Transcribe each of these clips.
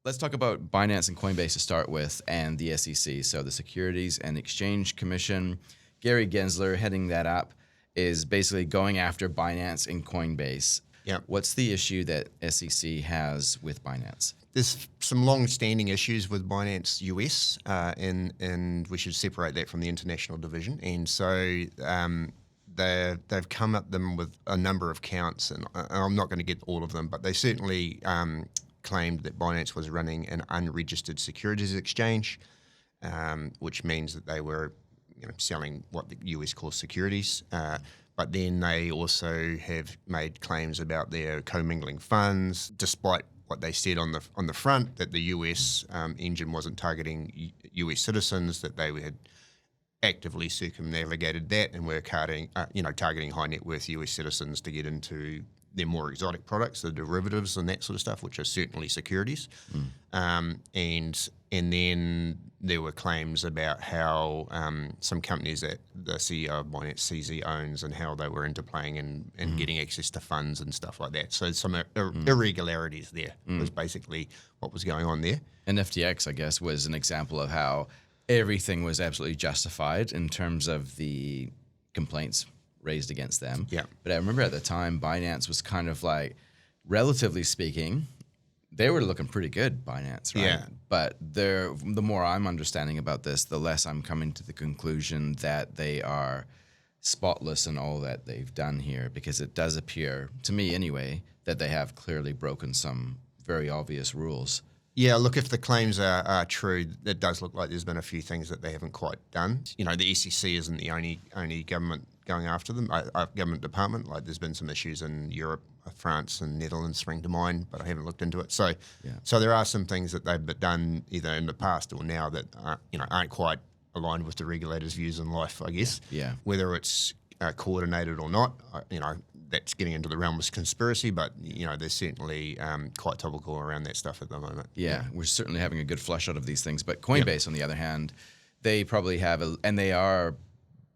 Let's talk about Binance and Coinbase to start with, and the SEC. So the Securities and Exchange Commission, Gary Gensler heading that up, is basically going after Binance and Coinbase. Yeah. What's the issue that SEC has with Binance? There's some long-standing issues with Binance US, and we should separate that from the international division. And so they've come at them with a number of counts, and I'm not going to get all of them, but they certainly claimed that Binance was running an unregistered securities exchange, which means that they were selling what the US calls securities. But then they also have made claims about their commingling funds, despite what they said on the front, that the US engine wasn't targeting US citizens, that they had actively circumnavigated that and were targeting high net worth US citizens to get into their more exotic products, the derivatives and that sort of stuff, which are certainly securities. And then there were claims about how some companies that the CEO of Binance CZ owns and how they were interplaying and getting access to funds and stuff like that. So some irregularities there was basically what was going on there. And FTX, I guess, was an example of how everything was absolutely justified in terms of the complaints raised against them. Yeah. But I remember at the time, Binance was kind of like, relatively speaking, they were looking pretty good, Binance, right? Yeah. But the more I'm understanding about this, the less I'm coming to the conclusion that they are spotless in all that they've done here, because it does appear, to me anyway, that they have clearly broken some very obvious rules. Yeah, look, if the claims are true, it does look like there's been a few things that they haven't quite done. The SEC isn't the only government going after them, government department. Like, there's been some issues in Europe, France and Netherlands spring to mind, but I haven't looked into it. So there are some things that they've done either in the past or now that aren't quite aligned with the regulators' views in life, I guess. Yeah. Whether it's coordinated or not, that's getting into the realm of conspiracy, but there's certainly quite topical around that stuff at the moment. Yeah, we're certainly having a good flush out of these things. But Coinbase, on the other hand, they probably have, and they are,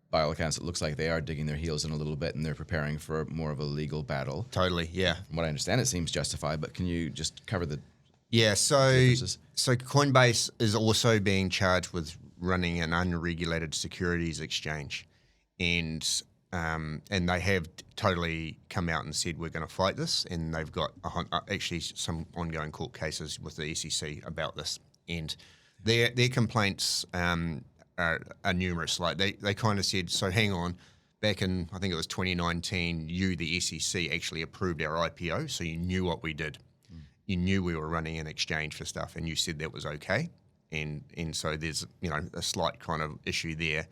by all accounts, it looks like they are digging their heels in a little bit, and they're preparing for more of a legal battle. Totally, yeah. From what I understand, it seems justified, but can you just cover the differences? So Coinbase is also being charged with running an unregulated securities exchange, and they have totally come out and said we're going to fight this, and they've got actually some ongoing court cases with the SEC about this, and their complaints are numerous. Like they kind of said, so hang on, back in I think it was 2019, you, the SEC, actually approved our IPO, so you knew what we did. You knew we were running an exchange for stuff, and you said that was okay, and so there's a slight kind of issue there.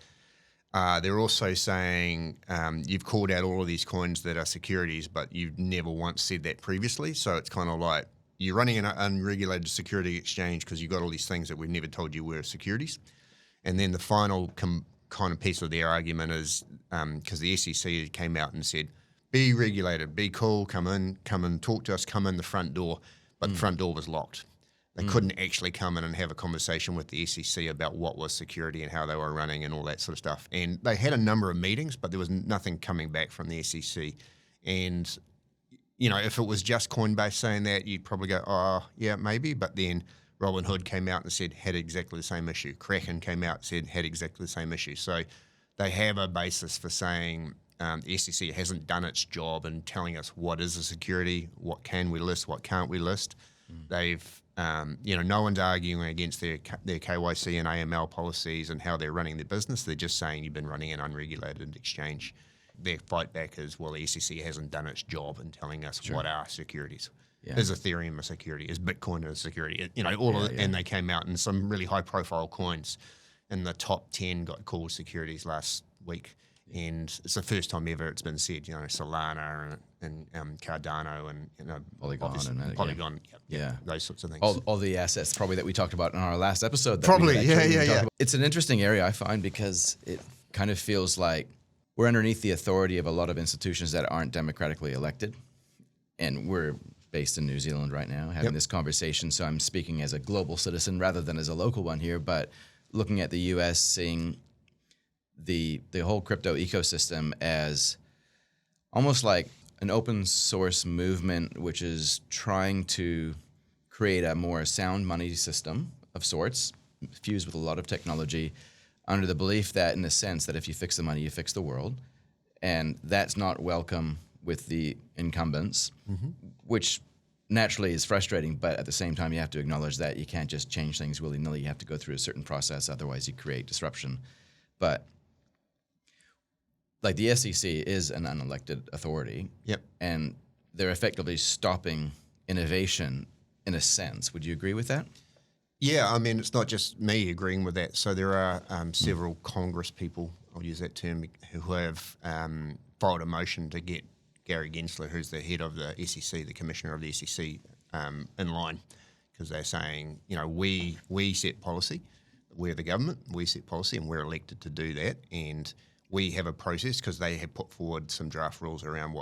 They're also saying you've called out all of these coins that are securities, but you've never once said that previously. So it's kind of like you're running an unregulated security exchange because you've got all these things that we've never told you were securities. And then the final kind of piece of their argument is because the SEC came out and said, be regulated, be cool, come in, talk to us, come in the front door. But the front door was locked. They couldn't actually come in and have a conversation with the SEC about what was security and how they were running and all that sort of stuff. And they had a number of meetings, but there was nothing coming back from the SEC. And, if it was just Coinbase saying that, you'd probably go, oh, yeah, maybe. But then Robinhood came out and said, had exactly the same issue. Kraken came out and said, had exactly the same issue. So they have a basis for saying the SEC hasn't done its job in telling us what is a security, what can we list, what can't we list. They've no one's arguing against their KYC and AML policies and how they're running their business. They're just saying you've been running an unregulated exchange. Their fight back is, well, the SEC hasn't done its job in telling us what are securities. Yeah. Is Ethereum a security? Is Bitcoin a security? And they came out and some really high-profile coins in the top 10 got called securities last week. And it's the first time ever it's been said, Solana and Cardano and Polygon and Polygon, those sorts of things. All the assets probably that we talked about in our last episode. It's an interesting area, I find, because it kind of feels like we're underneath the authority of a lot of institutions that aren't democratically elected, and we're based in New Zealand right now having this conversation. So I'm speaking as a global citizen rather than as a local one here, but looking at the U.S., seeing the whole crypto ecosystem as almost like an open source movement, which is trying to create a more sound money system of sorts, fused with a lot of technology, under the belief that, in a sense, that if you fix the money, you fix the world. And that's not welcome with the incumbents, which naturally is frustrating, but at the same time, you have to acknowledge that you can't just change things willy-nilly. You have to go through a certain process, otherwise you create disruption. But like the SEC is an unelected authority, and they're effectively stopping innovation in a sense. Would you agree with that? Yeah, I mean, it's not just me agreeing with that. So there are several Congress people, I'll use that term, who have filed a motion to get Gary Gensler, who's the head of the SEC, the commissioner of the SEC, in line, because they're saying, we set policy. We're the government, we set policy, and we're elected to do that. And we have a process, because they have put forward some draft rules around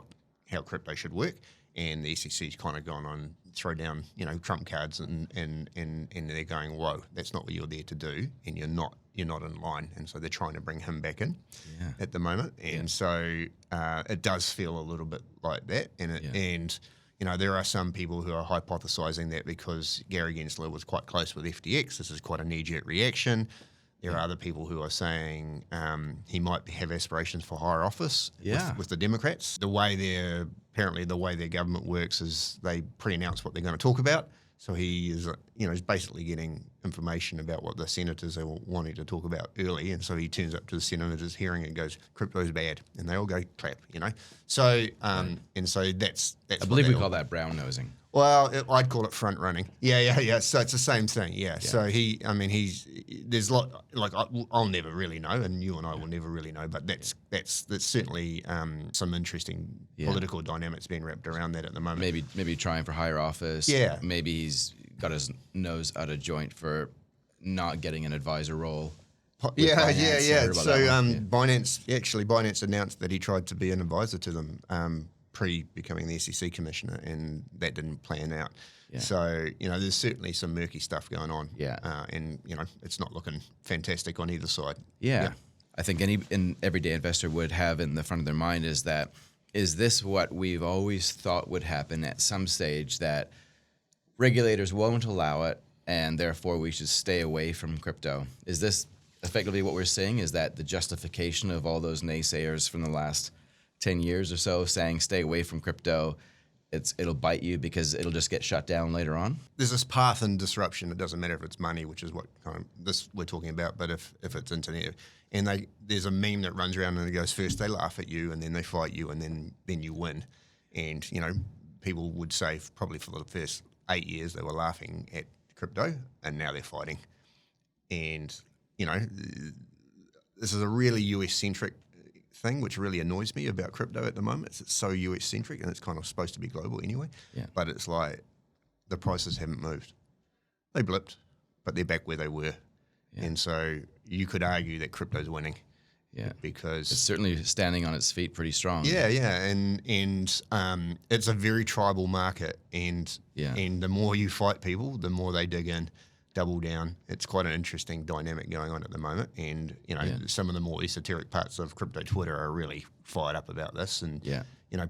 how crypto should work. And the SEC's kind of gone on, throw down, trump cards, and they're going, whoa, that's not what you're there to do, and you're not in line. And so they're trying to bring him back in at the moment. And so it does feel a little bit like that. And there are some people who are hypothesizing that because Gary Gensler was quite close with FTX, this is quite a knee-jerk reaction. There are other people who are saying he might have aspirations for higher office with the Democrats. Apparently the way their government works is they pre-announce what they're going to talk about. So he is, he's basically getting information about what the senators are wanting to talk about early. And so he turns up to the senators' hearing and goes, crypto's bad. And they all go clap, So, and so that's I believe we call that brown nosing. Well, I'd call it front running. Yeah. So it's the same thing. Yeah. So there's a lot, I'll never really know, and you and I will never really know, but that's certainly some interesting political dynamics being wrapped around that at the moment. Maybe trying for higher office. Yeah. Maybe he's got his nose out of joint for not getting an advisor role. Yeah. So Binance announced that he tried to be an advisor to them pre-becoming the SEC commissioner, and that didn't plan out. Yeah. So, there's certainly some murky stuff going on. Yeah. And, it's not looking fantastic on either side. Yeah. I think an everyday investor would have in the front of their mind is this what we've always thought would happen at some stage, that regulators won't allow it and therefore we should stay away from crypto? Is this effectively what we're seeing? Is that the justification of all those naysayers from the last 10 years or so saying stay away from crypto, it'll bite you because it'll just get shut down later on? There's this path in disruption. It doesn't matter if it's money, which is what kind of this we're talking about, but if it's internet. And there's a meme that runs around and it goes, first they laugh at you and then they fight you and then you win. And, people would say probably for the first 8 years they were laughing at crypto and now they're fighting. And, this is a really US-centric thing, which really annoys me about crypto at the moment. It's so US-centric, and it's kind of supposed to be global anyway. Yeah. But it's like the prices haven't moved. They blipped, but they're back where they were. Yeah. And so you could argue that crypto's winning. Yeah, because it's certainly standing on its feet pretty strong. Yeah, and it's a very tribal market, and the more you fight people, the more they dig in. Double down. It's quite an interesting dynamic going on at the moment, and some of the more esoteric parts of crypto Twitter are really fired up about this, and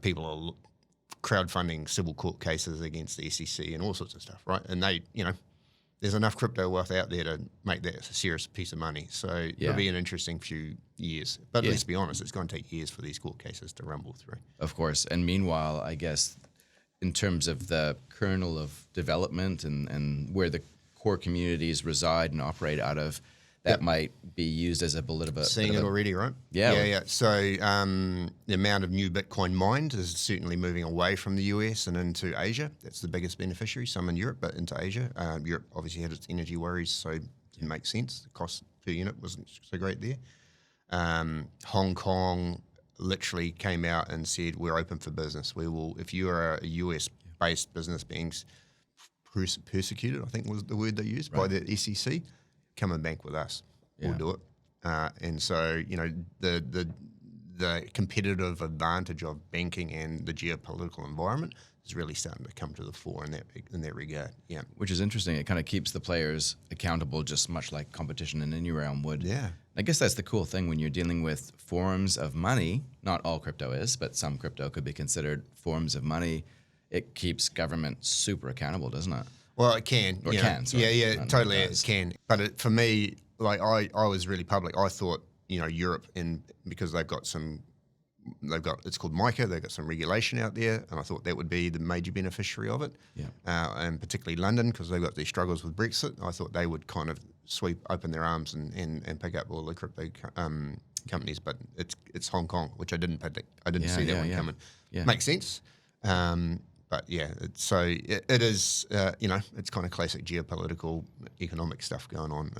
people are crowdfunding civil court cases against the SEC and all sorts of stuff, right? And they, there's enough crypto wealth out there to make that a serious piece of money. So it'll be an interesting few years. But let's be honest, it's going to take years for these court cases to rumble through. Of course. And meanwhile, I guess in terms of the kernel of development and where the core communities reside and operate out of, that might be used as a bit of a... Seeing it already, right? Yeah. So the amount of new Bitcoin mined is certainly moving away from the US and into Asia. That's the biggest beneficiary, some in Europe, but into Asia. Europe obviously had its energy worries, so it didn't make sense. The cost per unit wasn't so great there. Hong Kong literally came out and said, we're open for business. We will, if you are a US-based business being persecuted, I think was the word they used, by the SEC, come and bank with us. We'll do it. And so, the competitive advantage of banking and the geopolitical environment is really starting to come to the fore in that regard. Yeah. Which is interesting. It kind of keeps the players accountable, just much like competition in any realm would. Yeah. I guess that's the cool thing when you're dealing with forms of money. Not all crypto is, but some crypto could be considered forms of money. It keeps government super accountable, doesn't it? Well, it can. Or can, sorry. Yeah, totally it can. But for me, like I was really public. I thought, Europe, because it's called MiCA, they've got some regulation out there, and I thought that would be the major beneficiary of it. Yeah. And particularly London, because they've got these struggles with Brexit. I thought they would kind of open their arms and pick up all the crypto companies, but it's Hong Kong, which I didn't predict. I didn't see that one coming. Yeah. Makes sense. But yeah, it is, it's kind of classic geopolitical economic stuff going on.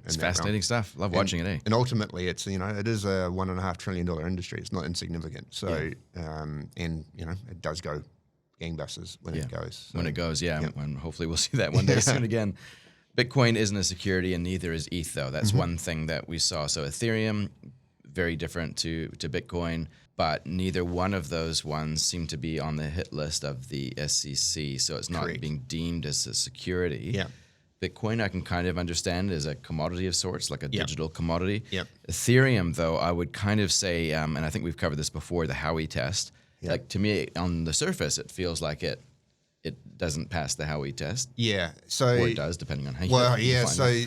It's fascinating stuff. Love watching it, eh? And ultimately, it is a $1.5 trillion industry. It's not insignificant. So, it does go gangbusters when it goes. So, when it goes, and hopefully we'll see that one day soon again. Bitcoin isn't a security, and neither is ETH, though. That's one thing that we saw. So Ethereum, very different to Bitcoin. But neither one of those ones seem to be on the hit list of the SEC, so it's not being deemed as a security. Yeah. Bitcoin, I can kind of understand, is a commodity of sorts, like a digital commodity. Yep. Ethereum, though, I would kind of say, and I think we've covered this before, the Howey test. Yep. Like, to me, on the surface, it feels like it doesn't pass the Howey test. Yeah. Or it does, depending on how you define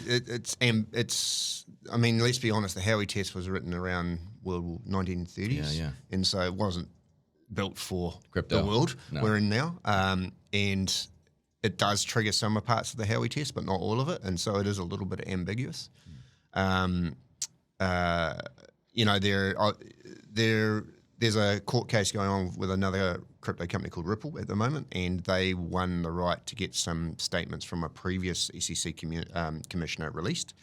it. It's. I mean, let's be honest. The Howey test was written around 1930s, and so it wasn't built for crypto. The world we're in now. And it does trigger some parts of the Howey test, but not all of it, and so it is a little bit ambiguous. There's a court case going on with another crypto company called Ripple at the moment, and they won the right to get some statements from a previous SEC commissioner released.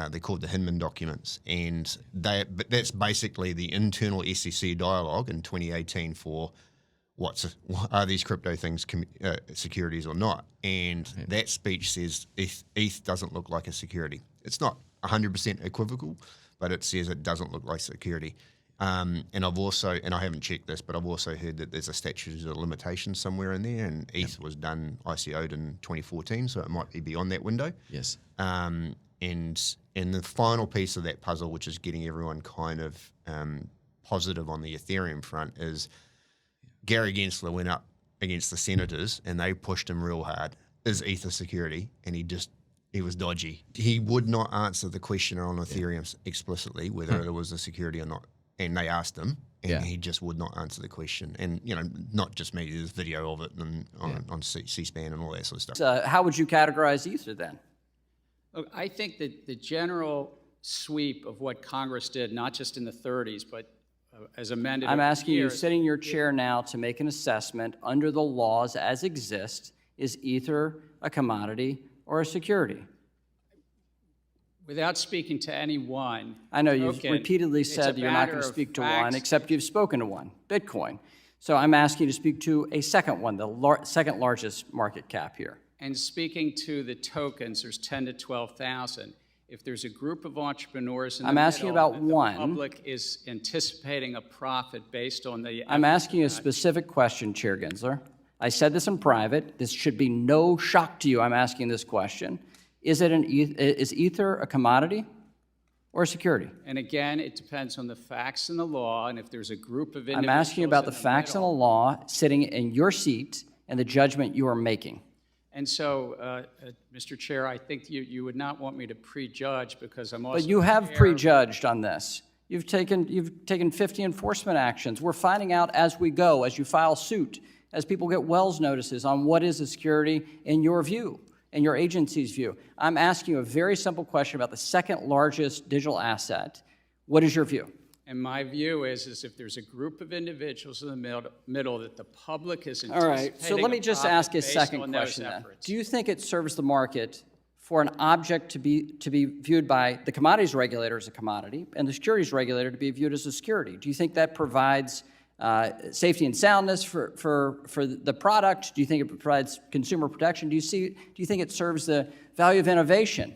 They're called the Hinman documents, but that's basically the internal SEC dialogue in 2018 for are these crypto things securities or not? And that speech says ETH doesn't look like a security. It's not 100% equivocal, but it says it doesn't look like security. And I've also, and I haven't checked this, but I've also heard that there's a statute of limitations somewhere in there, and ETH was done ICO'd in 2014, so it might be beyond that window. Yes. And the final piece of that puzzle, which is getting everyone kind of positive on the Ethereum front, is Gary Gensler went up against the senators and they pushed him real hard. Is ETH a security? And he was dodgy. He would not answer the question on Ethereum explicitly, whether it was a security or not. And they asked him, and he just would not answer the question. And, not just me, there's video of it and on C-SPAN and all that sort of stuff. So how would you categorize Ether then? Look, I think that the general sweep of what Congress did, not just in the 30s, but as amended. I'm asking you, sitting in your chair now, to make an assessment under the laws as exist. Is Ether a commodity or a security? Without speaking to any one. I know you've repeatedly said you're not going to speak to one, except you've spoken to one, Bitcoin. So I'm asking you to speak to a second one, the second largest market cap here. And speaking to the tokens, there's 10 to 12,000. If there's a group of entrepreneurs in the asking about one. The public is anticipating a profit based on the... I'm asking you a specific question, Chair Gensler. I said this in private. This should be no shock to you. I'm asking this question. Is Ether a commodity or a security? And again, it depends on the facts and the law, and if there's a group of individuals... I'm asking you about the facts and the law sitting in your seat and the judgment you are making. And so, Mr. Chair, I think you would not want me to prejudge, because I'm also... But you have prejudged on this. You've taken 50 enforcement actions. We're finding out as we go, as you file suit, as people get Wells notices on what is a security in your view, in your agency's view. I'm asking you a very simple question about the second largest digital asset. What is your view? And my view is if there's a group of individuals in the middle that the public is anticipating... All right, so let me just ask a second question then. Do you think it serves the market for an object to be viewed by the commodities regulator as a commodity and the securities regulator to be viewed as a security? Do you think that provides safety and soundness for the product? Do you think it provides consumer protection? Do you think it serves the value of innovation?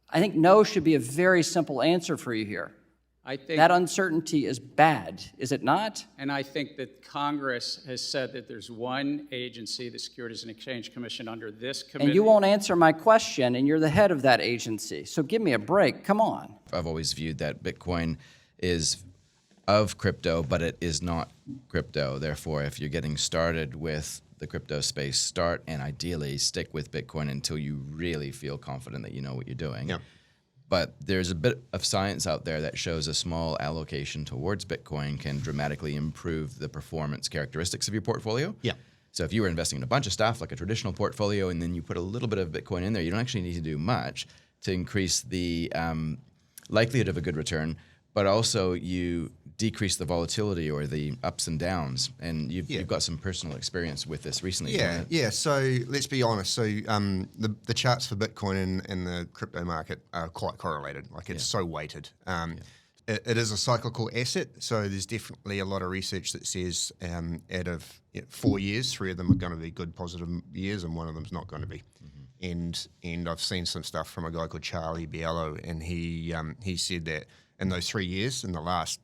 I think no should be a very simple answer for you here. I think that uncertainty is bad, is it not? And I think that Congress has said that there's one agency, the Securities and Exchange Commission, under this committee. And you won't answer my question, and you're the head of that agency. So give me a break. Come on. I've always viewed that Bitcoin is of crypto, but it is not crypto. Therefore, if you're getting started with the crypto space, start and ideally stick with Bitcoin until you really feel confident that you know what you're doing. Yep. But there's a bit of science out there that shows a small allocation towards Bitcoin can dramatically improve the performance characteristics of your portfolio. Yeah. So if you were investing in a bunch of stuff like a traditional portfolio and then you put a little bit of Bitcoin in there, you don't actually need to do much to increase the likelihood of a good return, but also you decrease the volatility or the ups and downs. And you've got some personal experience with this recently. Yeah. So let's be honest. So the charts for Bitcoin and the crypto market are quite correlated. Like it's so weighted. It is a cyclical asset. So there's definitely a lot of research that says out of 4 years, 3 of them are going to be good positive years and one of them's not going to be. And I've seen some stuff from a guy called Charlie Biello, and he said that in those 3 years, in the last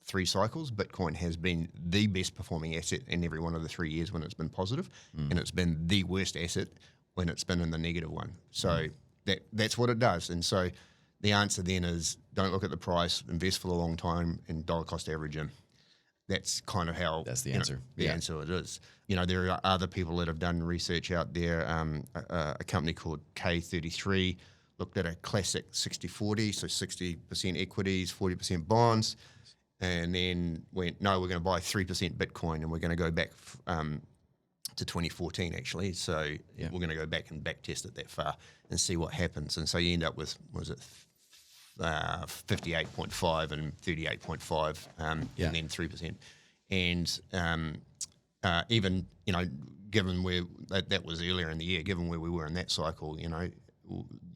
3 cycles, Bitcoin has been the best performing asset in every one of the 3 years when it's been positive, and it's been the worst asset when it's been in the negative one. So that's what it does. And so the answer then is don't look at the price, invest for a long time, and dollar cost average in. That's kind of how that's the answer. The answer it is. There are other people that have done research out there. A company called K33 looked at a classic 60-40, so 60% equities, 40% bonds, and then went, no, we're going to buy 3% Bitcoin, and we're going to go back to 2014 actually. So we're going to go back and back test it that far and see what happens. And so you end up with, what was it, 58.5 and 38.5, and then 3%. And even, given where that was earlier in the year, given where we were in that cycle, you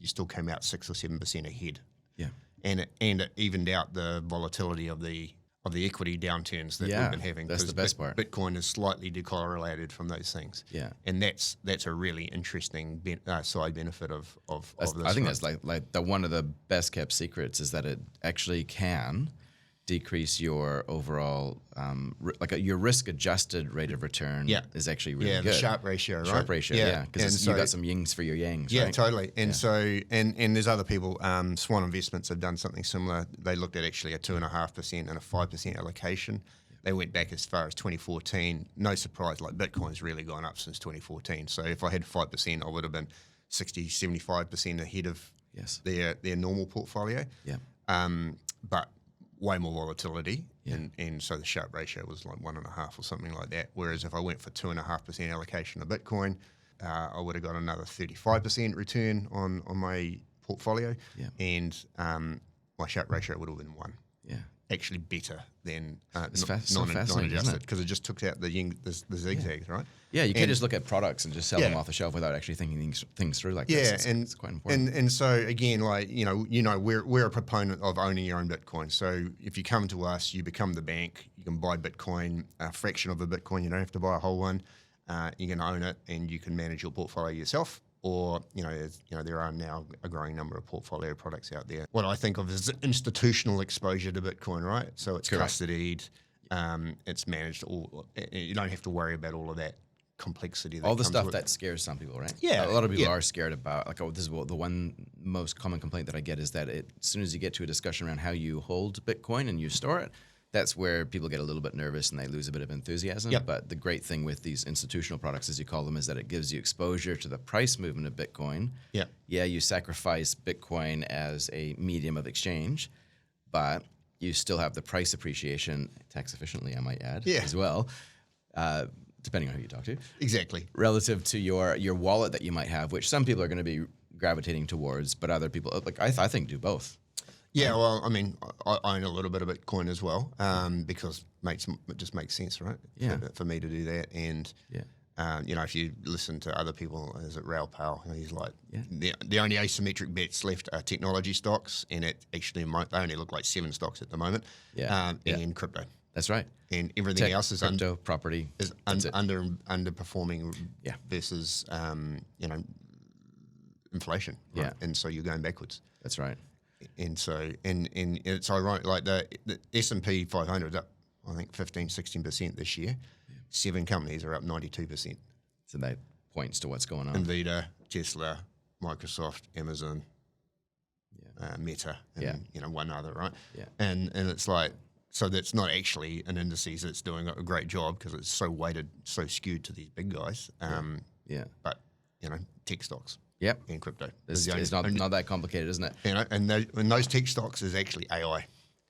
still came out 6 or 7% ahead. Yeah. And it evened out the volatility of the equity downturns that we've been having. That's the best part. Bitcoin is slightly decorrelated from those things. Yeah. And that's a really interesting side benefit of this. I think that's like one of the best kept secrets is that it actually can decrease your overall your risk adjusted rate of return is actually really good. Yeah, the Sharpe ratio, right? Sharpe ratio, because you got some yings for your yangs, yeah, right? Totally. And so and there's other people, Swan Investments have done something similar. They looked at actually a 2.5% and a 5% allocation. They went back as far as 2014. No surprise, like Bitcoin's really gone up since 2014. So if I had 5%, I would have been 60, 75% ahead of their normal portfolio. Yeah. But way more volatility, and so the Sharpe ratio was like 1.5 or something like that. Whereas if I went for 2.5% allocation of Bitcoin, I would have got another 35% return on my portfolio, and my Sharpe ratio would have been 1. Yeah, actually better than non-adjusted, because it just took out the zigzags, right? Yeah, you can't just look at products and just sell them off the shelf without actually thinking things through like this. It's quite important. And so again, like we're a proponent of owning your own Bitcoin. So if you come to us, you become the bank. You can buy Bitcoin, a fraction of a Bitcoin. You don't have to buy a whole one. You can own it, and you can manage your portfolio yourself. Or there are now a growing number of portfolio products out there. What I think of as institutional exposure to Bitcoin, right? So it's custodied, it's managed. You don't have to worry about all of that complexity. All the stuff that scares some people, right? Yeah, a lot of people are scared about. Like, this is the one most common complaint that I get is that as soon as you get to a discussion around how you hold Bitcoin and you store it, that's where people get a little bit nervous and they lose a bit of enthusiasm. But the great thing with these institutional products, as you call them, is that it gives you exposure to the price movement of Bitcoin. Yeah, you sacrifice Bitcoin as a medium of exchange, but you still have the price appreciation, tax efficiently, I might add, as well, depending on who you talk to. Exactly. Relative to your wallet that you might have, which some people are going to be gravitating towards, but other people, like I think, do both. Yeah, well, I mean, I own a little bit of Bitcoin as well, because it just makes sense, right? For me to do that. And, if you listen to other people, is it Raoul Pal? He's like, the only asymmetric bets left are technology stocks, and it actually they only look like 7 stocks at the moment, and crypto. That's right. And everything else is crypto, property is underperforming versus inflation. Right? Yeah, and so you're going backwards. That's right. And so, and it's ironic, like the S&P 500 is up, I think, 15-16% this year. 7 companies are up 92%. So that points to what's going on. Nvidia, Tesla, Microsoft, Amazon, Meta, and one other, right? Yeah. And it's like, So that's not actually an indices that's doing a great job because it's so weighted, so skewed to these big guys. But, tech stocks. Yep. And crypto. It's not that complicated, isn't it? And those tech stocks is actually AI.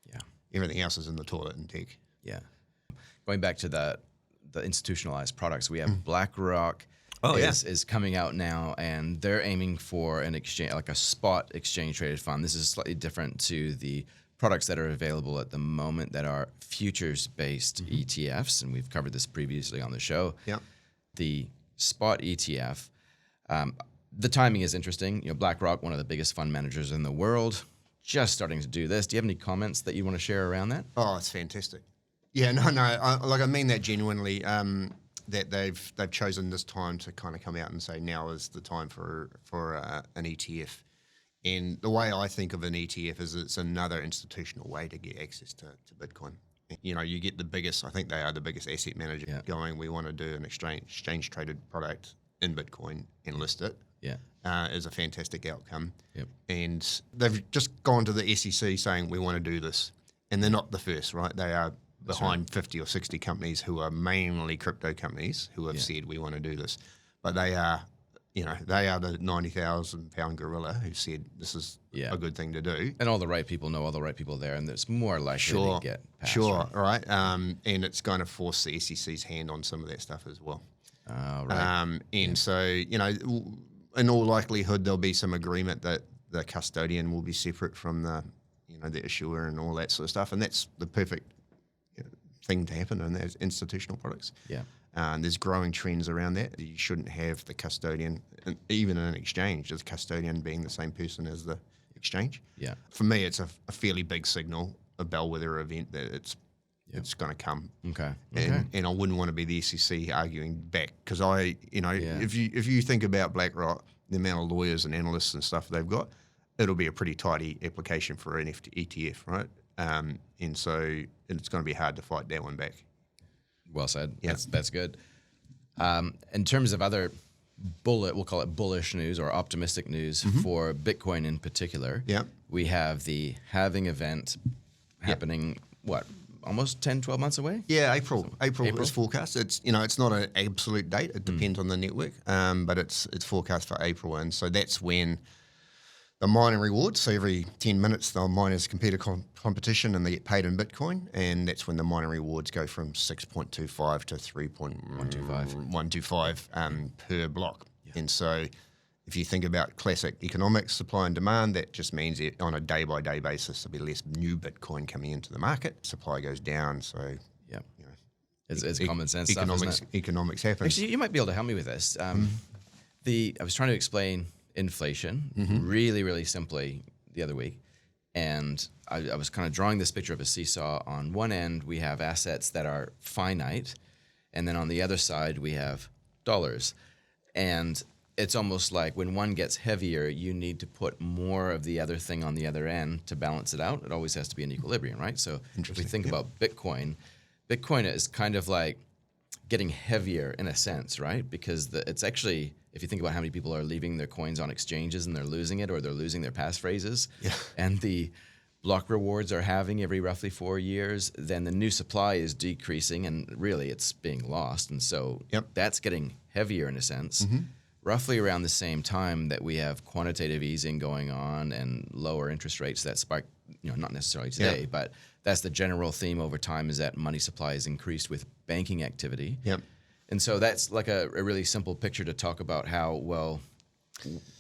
Yeah. Everything else is in the toilet in tech. Yeah. Going back to the institutionalized products, we have BlackRock is coming out now, and they're aiming for an exchange, like a spot exchange traded fund. This is slightly different to the products that are available at the moment that are futures-based ETFs, and we've covered this previously on the show. Yeah. The spot ETF, the timing is interesting. BlackRock, one of the biggest fund managers in the world, just starting to do this. Do you have any comments that you want to share around that? Oh, it's fantastic. Yeah, no, I mean that genuinely. That they've chosen this time to kind of come out and say now is the time for an ETF. And the way I think of an ETF is it's another institutional way to get access to Bitcoin. You get the biggest, I think they are the biggest asset manager going, we want to do an exchange traded product in Bitcoin and list it. Yeah. Is a fantastic outcome. Yep. And they've just gone to the SEC saying we want to do this. And they're not the first, right? They are behind 50 or 60 companies who are mainly crypto companies who have said we want to do this. But they are the 90,000 pound gorilla who said this is a good thing to do. And all the right people know all the right people there, and it's more likely to get passed. Sure, right. And it's going to force the SEC's hand on some of that stuff as well. Right. So, in all likelihood, there'll be some agreement that the custodian will be separate from the issuer and all that sort of stuff. And that's the perfect thing to happen in those institutional products. Yeah. There's growing trends around that. You shouldn't have the custodian, even in an exchange, the custodian being the same person as the exchange. Yeah. For me, it's a fairly big signal, a bellwether event that it's going to come. Okay. And I wouldn't want to be the SEC arguing back because if you think about BlackRock, the amount of lawyers and analysts and stuff they've got, it'll be a pretty tidy application for an ETF, right? And so it's going to be hard to fight that one back. Well said. Yeah. That's good. In terms of other we'll call it bullish news or optimistic news for Bitcoin in particular. Yeah. We have the halving event happening, almost 10, 12 months away? Yeah, April is forecast. It's it's not an absolute date. It depends on the network, but it's forecast for April, and so that's when the mining rewards. So every 10 minutes, the miners compete a competition, and they get paid in Bitcoin, and that's when the mining rewards go from 6.25 to 3.125 per block. Yeah. And so if you think about classic economics, supply and demand, that just means on a day-by-day basis, there'll be less new Bitcoin coming into the market. Supply goes down, so it's common sense stuff, isn't it? Economics happens. Actually, you might be able to help me with this. I was trying to explain inflation really, really simply the other week, and I was kind of drawing this picture of a seesaw. On one end, we have assets that are finite, and then on the other side, we have dollars. And it's almost like when one gets heavier, you need to put more of the other thing on the other end to balance it out. It always has to be in equilibrium, right? So if we think about Bitcoin is kind of like getting heavier in a sense, right? Because it's actually, if you think about how many people are leaving their coins on exchanges and they're losing it, or they're losing their passphrases, and the block rewards are halving every roughly 4 years, then the new supply is decreasing, and really it's being lost. And so that's getting heavier in a sense. Roughly around the same time that we have quantitative easing going on and lower interest rates that spark, not necessarily today, but that's the general theme over time, is that money supply is increased with banking activity. And so that's like a really simple picture to talk about how,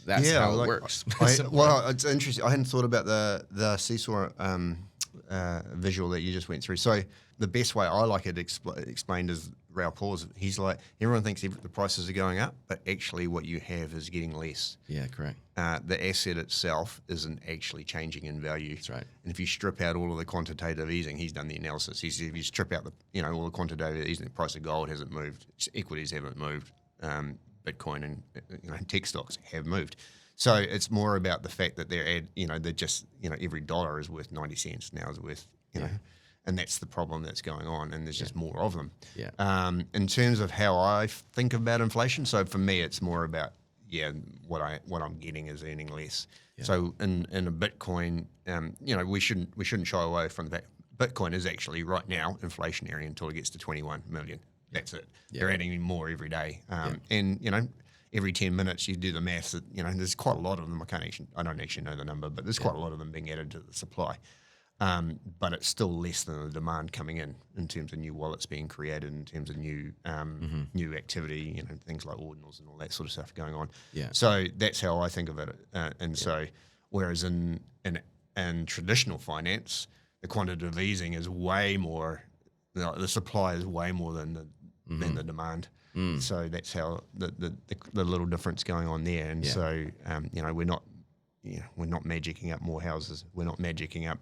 that's how it works. It's interesting. I hadn't thought about the seesaw visual that you just went through. So the best way I like it explained is Raoul Paul's. He's like, everyone thinks the prices are going up, but actually what you have is getting less. Yeah, correct. The asset itself isn't actually changing in value. That's right. And if you strip out all of the quantitative easing, he's done the analysis. He said if you strip out all the quantitative easing, the price of gold hasn't moved, equities haven't moved, Bitcoin and tech stocks have moved. So it's more about the fact that they're just every dollar is worth 90 cents now is worth and that's the problem that's going on, and there's just more of them. In terms of how I think about inflation, so for me it's more about what I'm getting is earning less. So in a Bitcoin, we shouldn't shy away from the fact Bitcoin is actually right now inflationary until it gets to 21 million. That's it. They're adding more every day. And, every 10 minutes you do the maths that, there's quite a lot of them. I don't actually know the number, but there's quite a lot of them being added to the supply. But it's still less than the demand coming in terms of new wallets being created, in terms of new new activity, things like ordinals and all that sort of stuff going on. Yeah. So that's how I think of it. So whereas in traditional finance, the quantitative easing is way more, the supply is way more than the demand. So that's how the little difference going on there. And so we're not magicking up more houses. We're not magicking up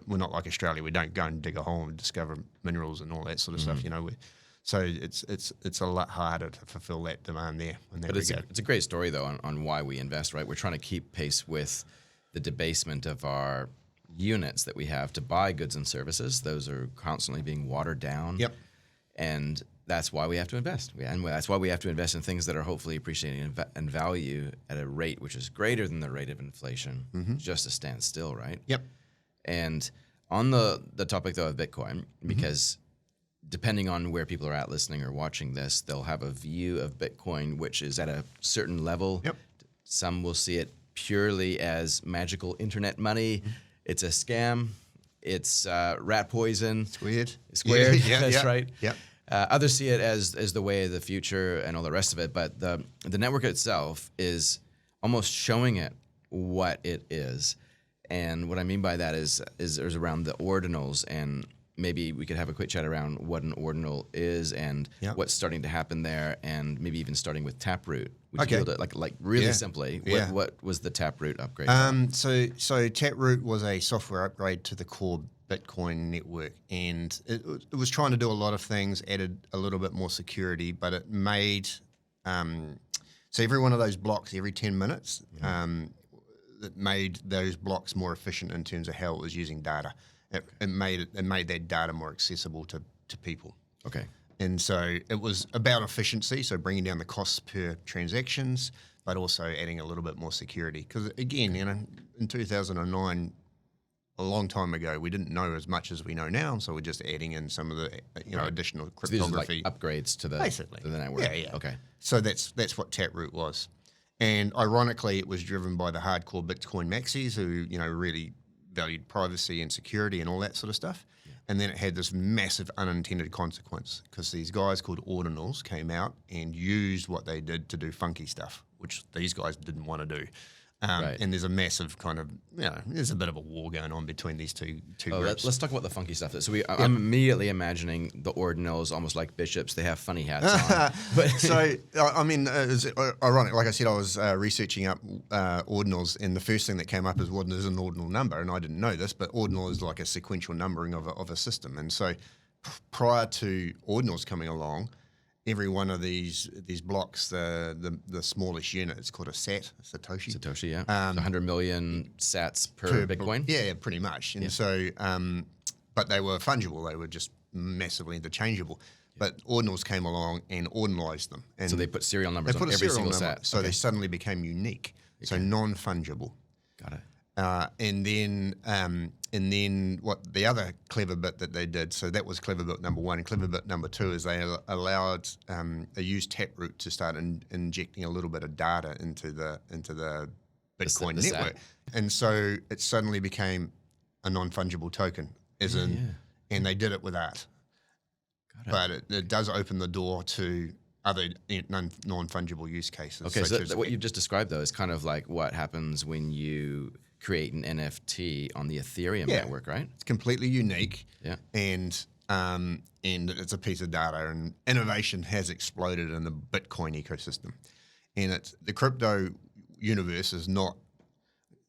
we're not like Australia. We don't go and dig a hole and discover minerals and all that sort of stuff. So it's a lot harder to fulfill that demand there. But it's a great story though on why we invest. Right, we're trying to keep pace with the debasement of our units that we have to buy goods and services. Those are constantly being watered down. Yep. And that's why we have to invest. And that's why we have to invest in things that are hopefully appreciating in value at a rate which is greater than the rate of inflation, just to stand still, right? Yep. And on the topic, though, of Bitcoin, because depending on where people are at listening or watching this, they'll have a view of Bitcoin which is at a certain level. Yep. Some will see it purely as magical internet money. It's a scam. It's rat poison. It's weird. It's weird. Yeah, That's right. Yep. Others see it as the way of the future and all the rest of it, but the network itself is almost showing it what it is. And what I mean by that is around the ordinals, and maybe we could have a quick chat around what an ordinal is and what's starting to happen there, and maybe even starting with Taproot. Would you be able to, like really simply, what was the Taproot upgrade? So Taproot was a software upgrade to the core Bitcoin network, and it was trying to do a lot of things, added a little bit more security, but it made so every one of those blocks every 10 minutes, it made those blocks more efficient in terms of how it was using data. It made that data more accessible to people. Okay. And so it was about efficiency, so bringing down the costs per transactions, but also adding a little bit more security. Because again, in 2009, a long time ago, we didn't know as much as we know now, so we're just adding in some of the additional cryptography. So these are like upgrades to the network. Yeah. Okay. So that's what Taproot was. And ironically, it was driven by the hardcore Bitcoin maxis who, really valued privacy and security and all that sort of stuff. Yeah. And then it had this massive unintended consequence because these guys called ordinals came out and used what they did to do funky stuff, which these guys didn't want to do. And there's a massive kind of, there's a bit of a war going on between these two groups. Let's talk about the funky stuff. So I'm immediately imagining the ordinals almost like bishops. They have funny hats on. So, I mean, it's ironic. Like I said, I was researching up ordinals, and the first thing that came up is what is an ordinal number, and I didn't know this, but ordinal is like a sequential numbering of a system. And so prior to ordinals coming along, every one of these blocks, the smallest unit, it's called a Satoshi. Satoshi, yeah. 100 million sats per Bitcoin. Yeah, pretty much. And so, but they were fungible. They were just massively interchangeable. But ordinals came along and ordinalized them. And so they put serial numbers on every single sat. So they suddenly became unique. So non-fungible. Got it. And then what the other clever bit that they did, so that was clever bit number one. And clever bit number two is they allowed, they used Taproot to start injecting a little bit of data into the Bitcoin network. And so it suddenly became a non-fungible token, and they did it with art. But it does open the door to other non-fungible use cases. Okay, so what you've just described, though, is kind of like what happens when you create an NFT on the Ethereum network, right? It's completely unique. Yeah. And it's a piece of data, and innovation has exploded in the Bitcoin ecosystem. And the crypto universe is not,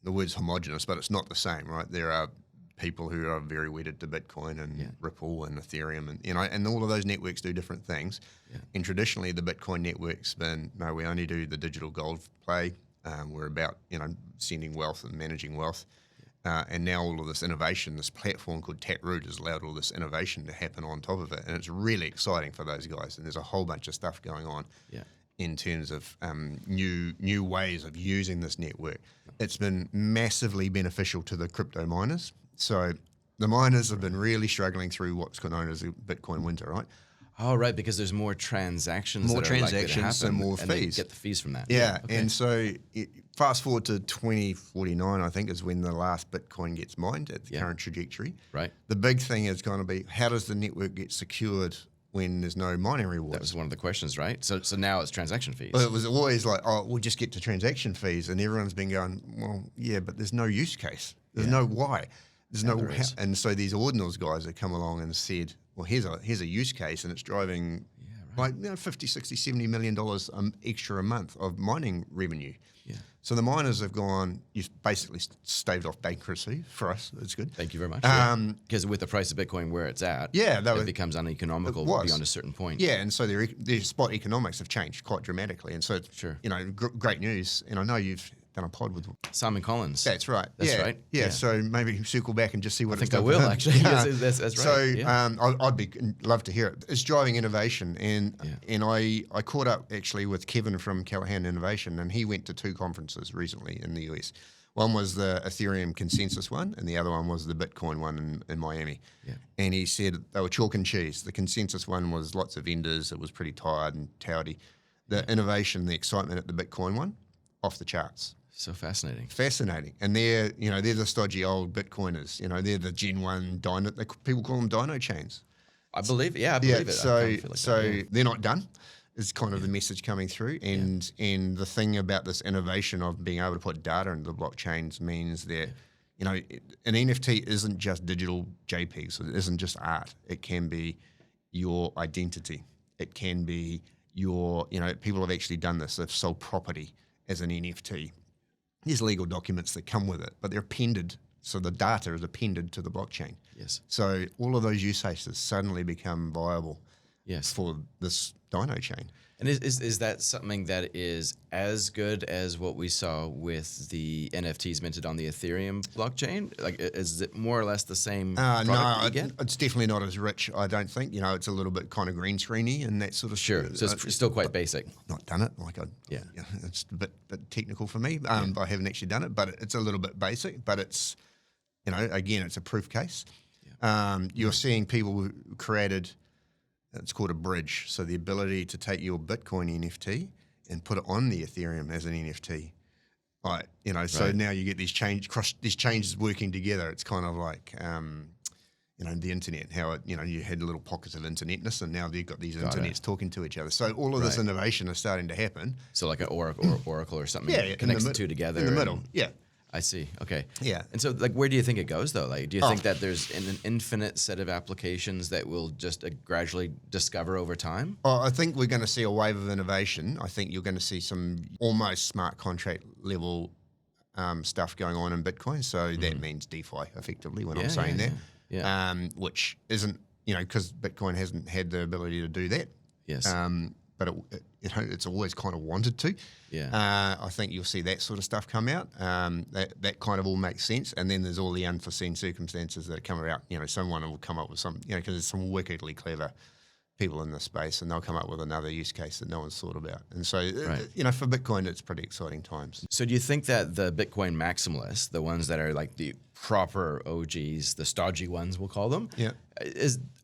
the word's homogenous, but it's not the same, right? There are people who are very wedded to Bitcoin and Ripple and Ethereum, and all of those networks do different things. Yeah. And traditionally, the Bitcoin network's been, no, we only do the digital gold play. We're about, sending wealth and managing wealth. And now all of this innovation, this platform called Taproot has allowed all this innovation to happen on top of it. And it's really exciting for those guys. And there's a whole bunch of stuff going on in terms of new ways of using this network. It's been massively beneficial to the crypto miners. So The miners have been really struggling through what's known as the Bitcoin winter, right? Oh, right, because there's more transactions. More that are likely to transactions happen, and more and they fees. get the fees from that. Yeah, okay. and so fast forward to 2049, I think, is when the last Bitcoin gets mined at the current trajectory. Right. The big thing is going to be, how does the network get secured when there's no mining rewards? That was one of the questions, right? So now it's transaction fees. Well, it was always like, oh, we'll just get to transaction fees, and everyone's been going, well, yeah, but there's no use case. There's no why. There's no how. And so these ordinals guys have come along and said, well, here's a use case, and it's driving like 50, 60, $70 million extra a month of mining revenue. Yeah. So the miners have gone, you've basically staved off bankruptcy for us. It's good. Thank you very much. Because with the price of Bitcoin where it's at, it becomes uneconomical beyond a certain point. Yeah, and so their spot economics have changed quite dramatically. And so it's, great news. And I know you've done a pod with Simon Collins. That's right. That's right. Yeah, so maybe circle back and just see what I think I will actually. Yes, that's right. So I'd love to hear it. It's driving innovation, and I caught up actually with Kevin from Callahan Innovation, and he went to 2 conferences recently in the US. One was the Ethereum consensus one, and the other one was the Bitcoin one in Miami. Yeah. And he said they were chalk and cheese. The consensus one was lots of vendors. It was pretty tired and touty. The innovation, the excitement at the Bitcoin one, off the charts. So fascinating. Fascinating. And they're the stodgy old Bitcoiners. They're the Gen 1 dino, people call them dino chains. I believe it. So they're not done, is kind of the message coming through. And the thing about this innovation of being able to put data into the blockchains means that, an NFT isn't just digital JPEGs. It isn't just art. It can be your identity. It can be your, people have actually done this. They've sold property as an NFT. There's legal documents that come with it, but they're appended. So the data is appended to the blockchain. Yes. So all of those use cases suddenly become viable for this Dino chain. And is that something that is as good as what we saw with the NFTs minted on the Ethereum blockchain? Like, is it more or less the same product that you get? It's definitely not as rich, I don't think. It's a little bit kind of green screeny and that sort of Sure, so it's still quite basic. Not done it. It's a bit technical for me. I haven't actually done it, but it's a little bit basic. But it's, again, it's a proof case. Yeah. You're seeing people who created... It's called a bridge. So the ability to take your Bitcoin NFT and put it on the Ethereum as an NFT. Right. So now you get these changes working together. It's kind of like, the internet, how you had little pockets of internetness, and now you've got these internets talking to each other. So all of this innovation is starting to happen. So like an Oracle or something connects the two together. In the middle, I see. Okay. Yeah. And so, where do you think it goes, though? Do you think that there's an infinite set of applications that we'll just gradually discover over time? Oh, I think we're going to see a wave of innovation. I think you're going to see some almost smart contract level stuff going on in Bitcoin. So that means DeFi, effectively, when I'm saying that. Yeah. Which isn't, because Bitcoin hasn't had the ability to do that. Yes. But it's always kind of wanted to. Yeah. I think you'll see that sort of stuff come out. That kind of all makes sense. And then there's all the unforeseen circumstances that come about. Someone will come up with some, because there's some wickedly clever people in this space, and they'll come up with another use case that no one's thought about. And so, for Bitcoin, it's pretty exciting times. So do you think that the Bitcoin maximalists, the ones that are like the proper OGs, the stodgy ones, we'll call them,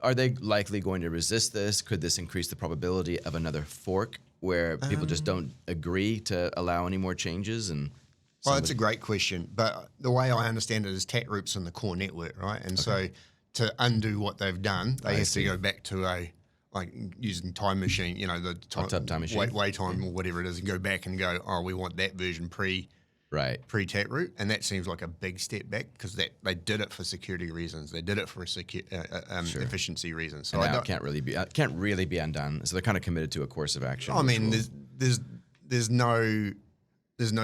are they likely going to resist this? Could this increase the probability of another fork where people just don't agree to allow any more changes? Well, that's a great question. But the way I understand it is Taproot's in the core network, right? And so to undo what they've done, they have to go back to like using time machine, the time machine, wait time or whatever it is, and go back and go, we want that version pre-Taproot, and that seems like a big step back because they did it for security reasons. They did it for efficiency reasons. So and now it can't really be undone. So they're kind of committed to a course of action. I mean, there's no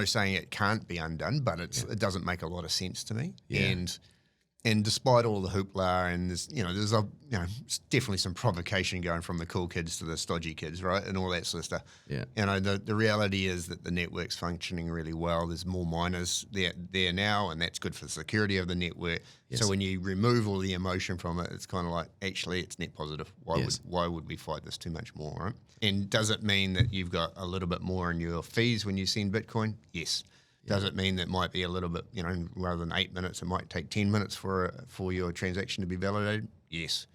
saying it can't be undone, but it doesn't make a lot of sense to me. Yeah. And despite all the hoopla, and there's definitely some provocation going from the cool kids to the stodgy kids, right, and all that sort of stuff. Yeah. The reality is that the network's functioning really well. There's more miners there now, and that's good for the security of the network. Yes. So when you remove all the emotion from it, it's kind of like, actually, it's net positive. Why would we fight this too much more, right? And does it mean that you've got a little bit more in your fees when you send Bitcoin? Yes. Does it mean that might be a little bit, rather than 8 minutes, it might take 10 minutes for your transaction to be validated? Yes.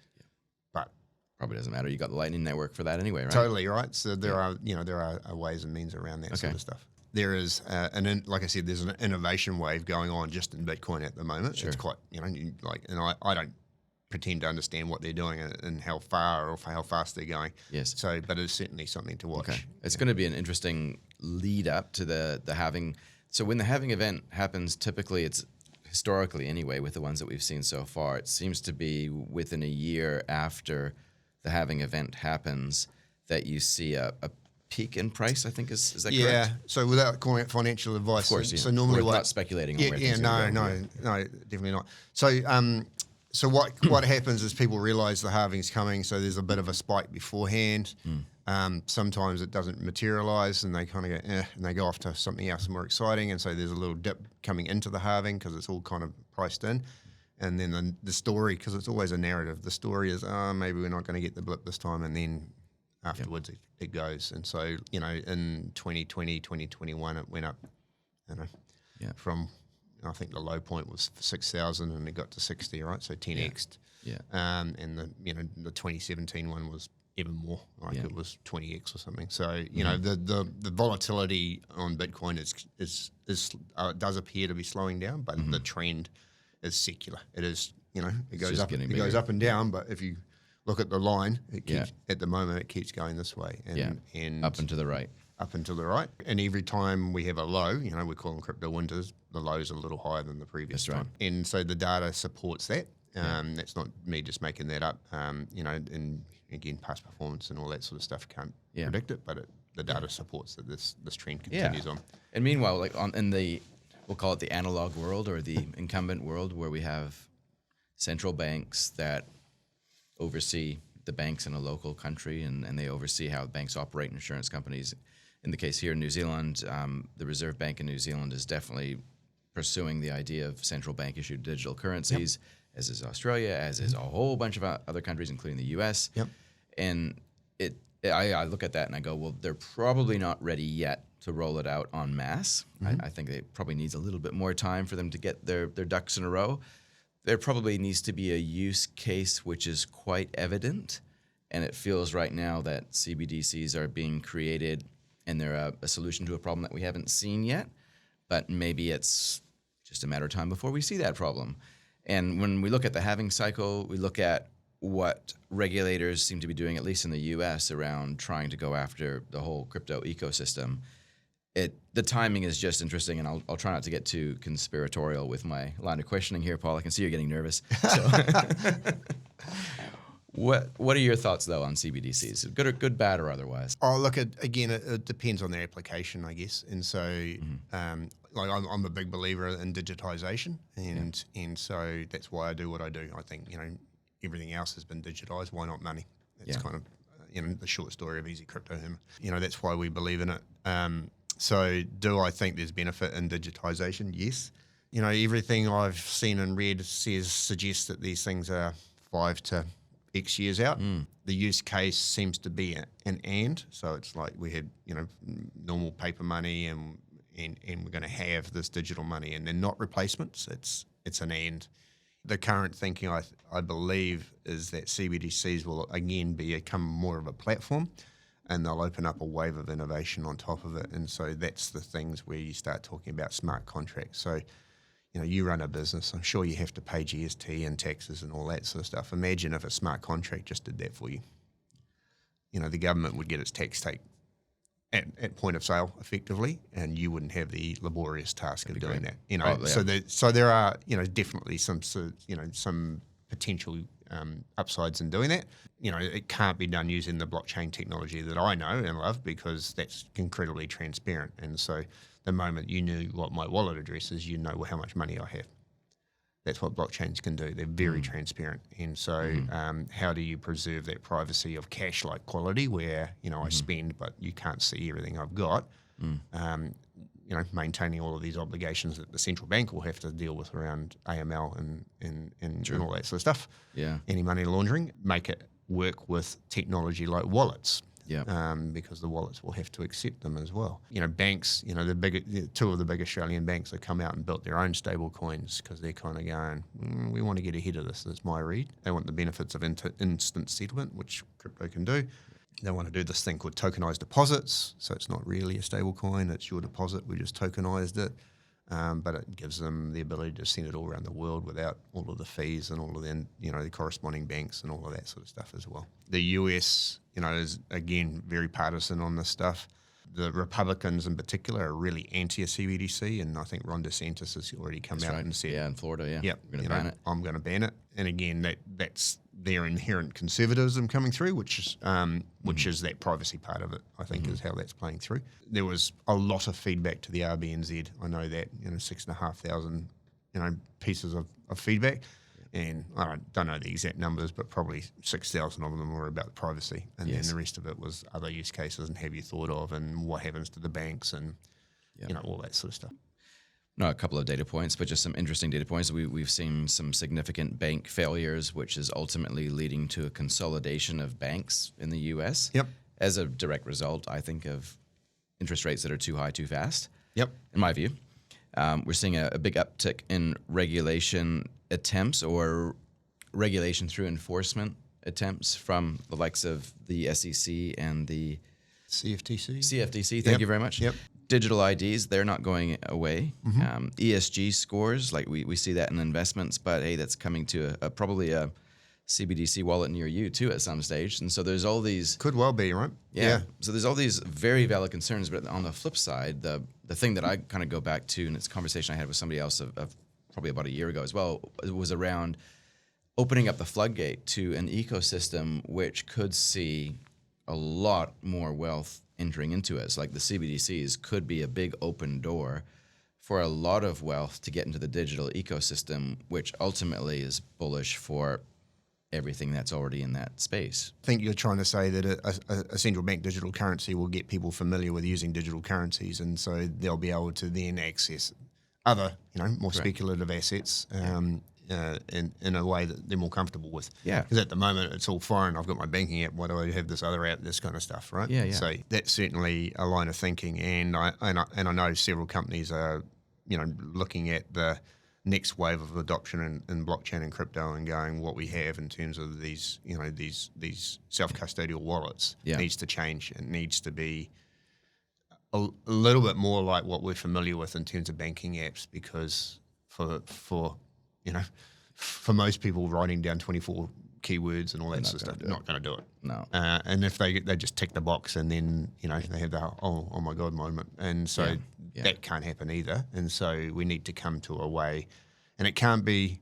But probably doesn't matter. You got the Lightning Network for that anyway, right? Totally right. So there are ways and means around that sort of stuff. There is, like I said, there's an innovation wave going on just in Bitcoin at the moment. Sure. It's quite, and I don't pretend to understand what they're doing and how far or how fast they're going. Yes. So, but it's certainly something to watch. Okay. It's going to be an interesting lead up to the halving. So when the halving event happens, typically it's historically anyway, with the ones that we've seen so far, it seems to be within a year after the halving event happens that you see a peak in price, I think is that correct? Yeah, so without calling it financial advice. Of course, yeah. So normally we're not speculating on where things no, definitely not. So what happens is people realise the halving's coming, so there's a bit of a spike beforehand. Sometimes it doesn't materialise, and they kind of go, and they go off to something else more exciting, and so there's a little dip coming into the halving because it's all kind of priced in. And then the story, because it's always a narrative, the story is, maybe we're not going to get the blip this time, and then afterwards it goes. And so, in 2020, 2021, it went up, from, I think the low point was 6,000 and it got to 60, right? So 10x'd. Yeah. And the 2017 one was even more, it was 20x or something. So, the volatility on Bitcoin does appear to be slowing down, but the trend is secular. It is, it goes up and down, but if you look at the line, it keeps, at the moment it keeps going this way. And up and to the right. Up and to the right. And every time we have a low, we call them crypto winters, the low's a little higher than the previous time. And so the data supports that. That's not me just making that up. And again, past performance and all that sort of stuff can't predict it, but the data supports that this trend continues on. And meanwhile, like in the, we'll call it the analog world or the incumbent world, where we have central banks that oversee the banks in a local country, and they oversee how banks operate, insurance companies. In the case here in New Zealand, the Reserve Bank in New Zealand is definitely pursuing the idea of central bank issued digital currencies, as is Australia, as is a whole bunch of other countries, including the US. And I look at that and I go, well, they're probably not ready yet to roll it out en masse. I think it probably needs a little bit more time for them to get their ducks in a row. There probably needs to be a use case which is quite evident, and it feels right now that CBDCs are being created and they're a solution to a problem that we haven't seen yet, but maybe it's just a matter of time before we see that problem. And when we look at the halving cycle, we look at what regulators seem to be doing, at least in the US, around trying to go after the whole crypto ecosystem. The timing is just interesting, and I'll try not to get too conspiratorial with my line of questioning here, Paul. I can see you're getting nervous. So What are your thoughts, though, on CBDCs? Good, bad, or otherwise? Oh, look, again, it depends on their application, I guess. And so, I'm a big believer in digitization, and so that's why I do what I do. I think, everything else has been digitized. Why not money? That's kind of, the short story of easy crypto humor. That's why we believe in it. So do I think there's benefit in digitization? Yes. Everything I've seen and read suggests that these things are 5 to X years out. The use case seems to be an and. So it's like we had, normal paper money and we're going to have this digital money, and they're not replacements. It's an and. The current thinking, I believe, is that CBDCs will again become more of a platform, and they'll open up a wave of innovation on top of it. And so that's the things where you start talking about smart contracts. So, you run a business. I'm sure you have to pay GST and taxes and all that sort of stuff. Imagine if a smart contract just did that for you. The government would get its tax take at point of sale effectively, and you wouldn't have the laborious task of doing that. So there are definitely some potential upsides in doing that. It can't be done using the blockchain technology that I know and love, because that's incredibly transparent. And so the moment you knew what my wallet address is, you know how much money I have. That's what blockchains can do. They're very transparent. And so how do you preserve that privacy of cash-like quality where, I spend, but you can't see everything I've got? Maintaining all of these obligations that the central bank will have to deal with around AML and all that sort of stuff. Yeah. Anti-money laundering. Make it work with technology like wallets. because the wallets will have to accept them as well. Banks, two of the big Australian banks have come out and built their own stable coins because they're kind of going, we want to get ahead of this. That's my read. They want the benefits of instant settlement, which crypto can do. They want to do this thing called tokenized deposits. So it's not really a stable coin. It's your deposit. We just tokenized it. But it gives them the ability to send it all around the world without all of the fees and all of the corresponding banks and all of that sort of stuff as well. The US, is again very partisan on this stuff. The Republicans in particular are really anti a CBDC, and I think Ron DeSantis has already come out and said, in Florida, yep, we're going to ban it. I'm going to ban it. And again, that's their inherent conservatism coming through, which is that privacy part of it, I think, is how that's playing through. There was a lot of feedback to the RBNZ. I know that, 6,500, pieces of feedback. And I don't know the exact numbers, but probably 6,000 of them were about privacy. And then the rest of it was other use cases and have you thought of and what happens to the banks and, all that sort of stuff. Not a couple of data points, but just some interesting data points. We've seen some significant bank failures, which is ultimately leading to a consolidation of banks in the U.S. Yep. As a direct result, I think, of interest rates that are too high, too fast. Yep. In my view. We're seeing a big uptick in regulation attempts or regulation through enforcement attempts from the likes of the SEC and the CFTC. Thank you very much. Yep. Digital IDs, they're not going away. ESG scores, like we see that in investments, but hey, that's coming to probably a CBDC wallet near you too at some stage. And so there's all these... Could well be, right? Yeah. So there's all these very valid concerns, but on the flip side, the thing that I kind of go back to, and it's a conversation I had with somebody else of probably about a year ago as well, was around opening up the floodgate to an ecosystem which could see a lot more wealth entering into it. So like the CBDCs could be a big open door for a lot of wealth to get into the digital ecosystem, which ultimately is bullish for everything that's already in that space. I think you're trying to say that a central bank digital currency will get people familiar with using digital currencies, and so they'll be able to then access other, more speculative assets in a way that they're more comfortable with. Yeah. Because at the moment it's all foreign. I've got my banking app. Why do I have this other app? This kind of stuff, right? Yeah. So that's certainly a line of thinking, and I know several companies are, looking at the next wave of adoption in blockchain and crypto and going, what we have in terms of these self-custodial wallets needs to change. It needs to be a little bit more like what we're familiar with in terms of banking apps, because for most people, writing down 24 keywords and all that sort of stuff, not going to do it. No. And if they just tick the box and then, they have the oh my God moment. And so that can't happen either. And so we need to come to a way, and it can't be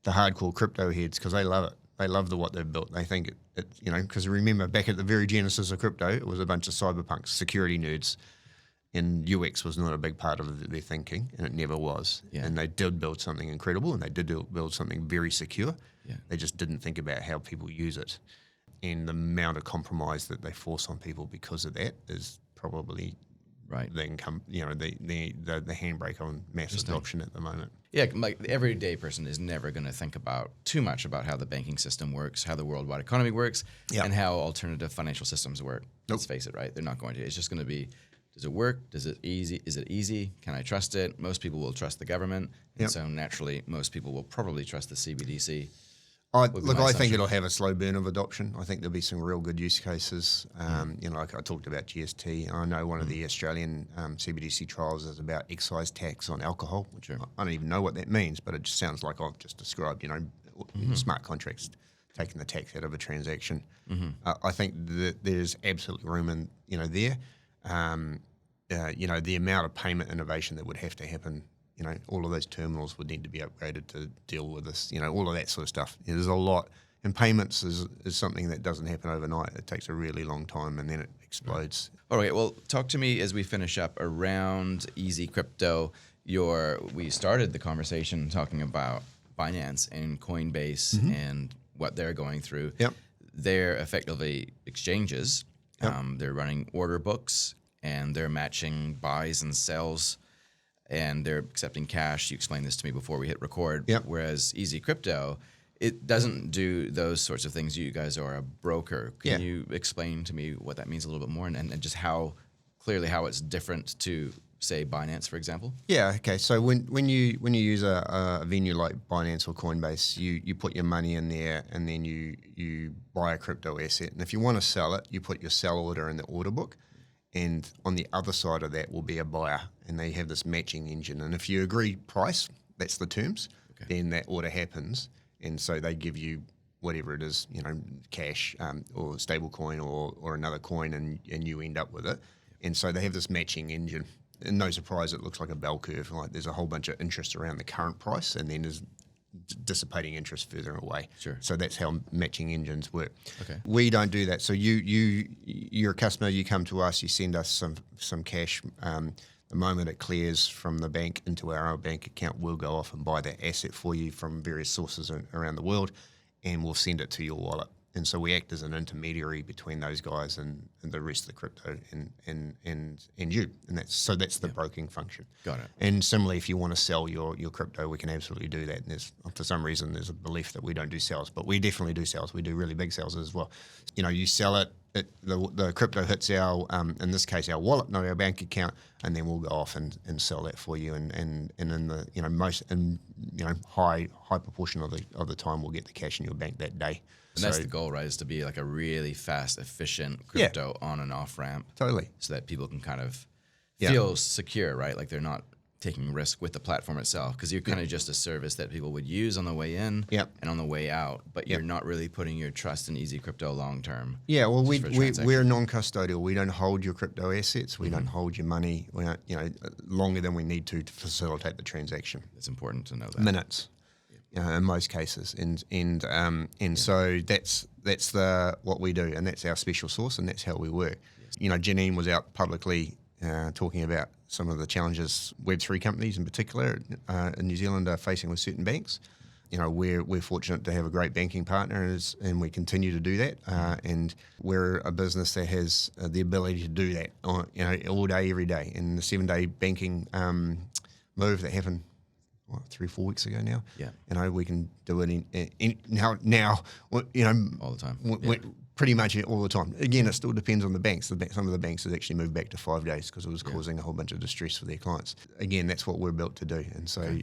the hardcore crypto heads, because they love it. They love what they've built. They think it because remember, back at the very genesis of crypto, it was a bunch of cyberpunks, security nerds, and UX was not a big part of their thinking, and it never was. Yeah. And they did build something incredible, and they did build something very secure. Yeah. They just didn't think about how people use it. And the amount of compromise that they force on people because of that is probably the handbrake on mass adoption at the moment. Yeah, like the everyday person is never going to think about too much about how the banking system works, how the worldwide economy works, and how alternative financial systems work. Let's face it, right? They're not going to. It's just going to be, does it work? Is it easy? Can I trust it? Most people will trust the government. And so naturally, most people will probably trust the CBDC. I think it'll have a slow burn of adoption. I think there'll be some real good use cases. Like I talked about GST. I know one of the Australian CBDC trials is about excise tax on alcohol, which I don't even know what that means, but it just sounds like I've just described, smart contracts taking the tax out of a transaction. I think that there's absolutely room in, there. The amount of payment innovation that would have to happen, all of those terminals would need to be upgraded to deal with this, all of that sort of stuff. There's a lot, and payments is something that doesn't happen overnight. It takes a really long time, and then it explodes. All right, well, talk to me as we finish up around Easy Crypto. We started the conversation talking about Binance and Coinbase and what they're going through. Yep. They're effectively exchanges. Yep. They're running order books, and they're matching buys and sells, and they're accepting cash. You explained this to me before we hit record. Yep. Whereas Easy Crypto it doesn't do those sorts of things. You guys are a broker. Can Yeah. you explain to me what that means a little bit more, and just how clearly how it's different to, say, Binance, for example? Yeah. Okay. So when you use a venue like Binance or Coinbase, you put your money in there, and then you buy a crypto asset. And if you want to sell it, you put your sell order in the order book, and on the other side of that will be a buyer, and they have this matching engine. And if you agree price, that's the terms, then that order happens, and so they give you whatever it is, cash or stable coin or another coin, and you end up with it. And so they have this matching engine. And no surprise, it looks like a bell curve. Like there's a whole bunch of interest around the current price, and then there's dissipating interest further away. Sure. So that's how matching engines work. Okay. We don't do that. So you're a customer. You come to us. You send us some cash. The moment it clears from the bank into our own bank account, we'll go off and buy that asset for you from various sources around the world, and we'll send it to your wallet. And so we act as an intermediary between those guys and the rest of the crypto and you. And that's the broking function. Got it. And similarly, if you want to sell your crypto, we can absolutely do that. And for some reason, there's a belief that we don't do sales, but we definitely do sales. We do really big sales as well. You sell it, the crypto hits our, in this case, our wallet, not our bank account, and then we'll go off and sell that for you. And in the high proportion of the time, we'll get the cash in your bank that day. And that's the goal, right? Is to be like a really fast, efficient crypto on and off ramp. Totally. So that people can kind of feel secure, right? Like they're not taking risk with the platform itself, because you're kind of just a service that people would use on the way in and on the way out, but you're not really putting your trust in Easy Crypto long term. Yeah, well, we're non-custodial. We don't hold your crypto assets. We don't hold your money. We don't, longer than we need to facilitate the transaction. It's important to know that. Minutes. In most cases, and so that's what we do, and that's our special sauce, and that's how we work. Yes. Janine was out publicly talking about some of the challenges Web3 companies in particular in New Zealand are facing with certain banks. We're fortunate to have a great banking partner, and we continue to do that. And we're a business that has the ability to do that, all day, every day. And the 7-day banking move that happened 3-4 weeks ago now. Yeah. We can do it now. All the time. Pretty much all the time. Again, it still depends on the banks. Some of the banks have actually moved back to 5 days because it was causing a whole bunch of distress for their clients. Again, that's what we're built to do. And so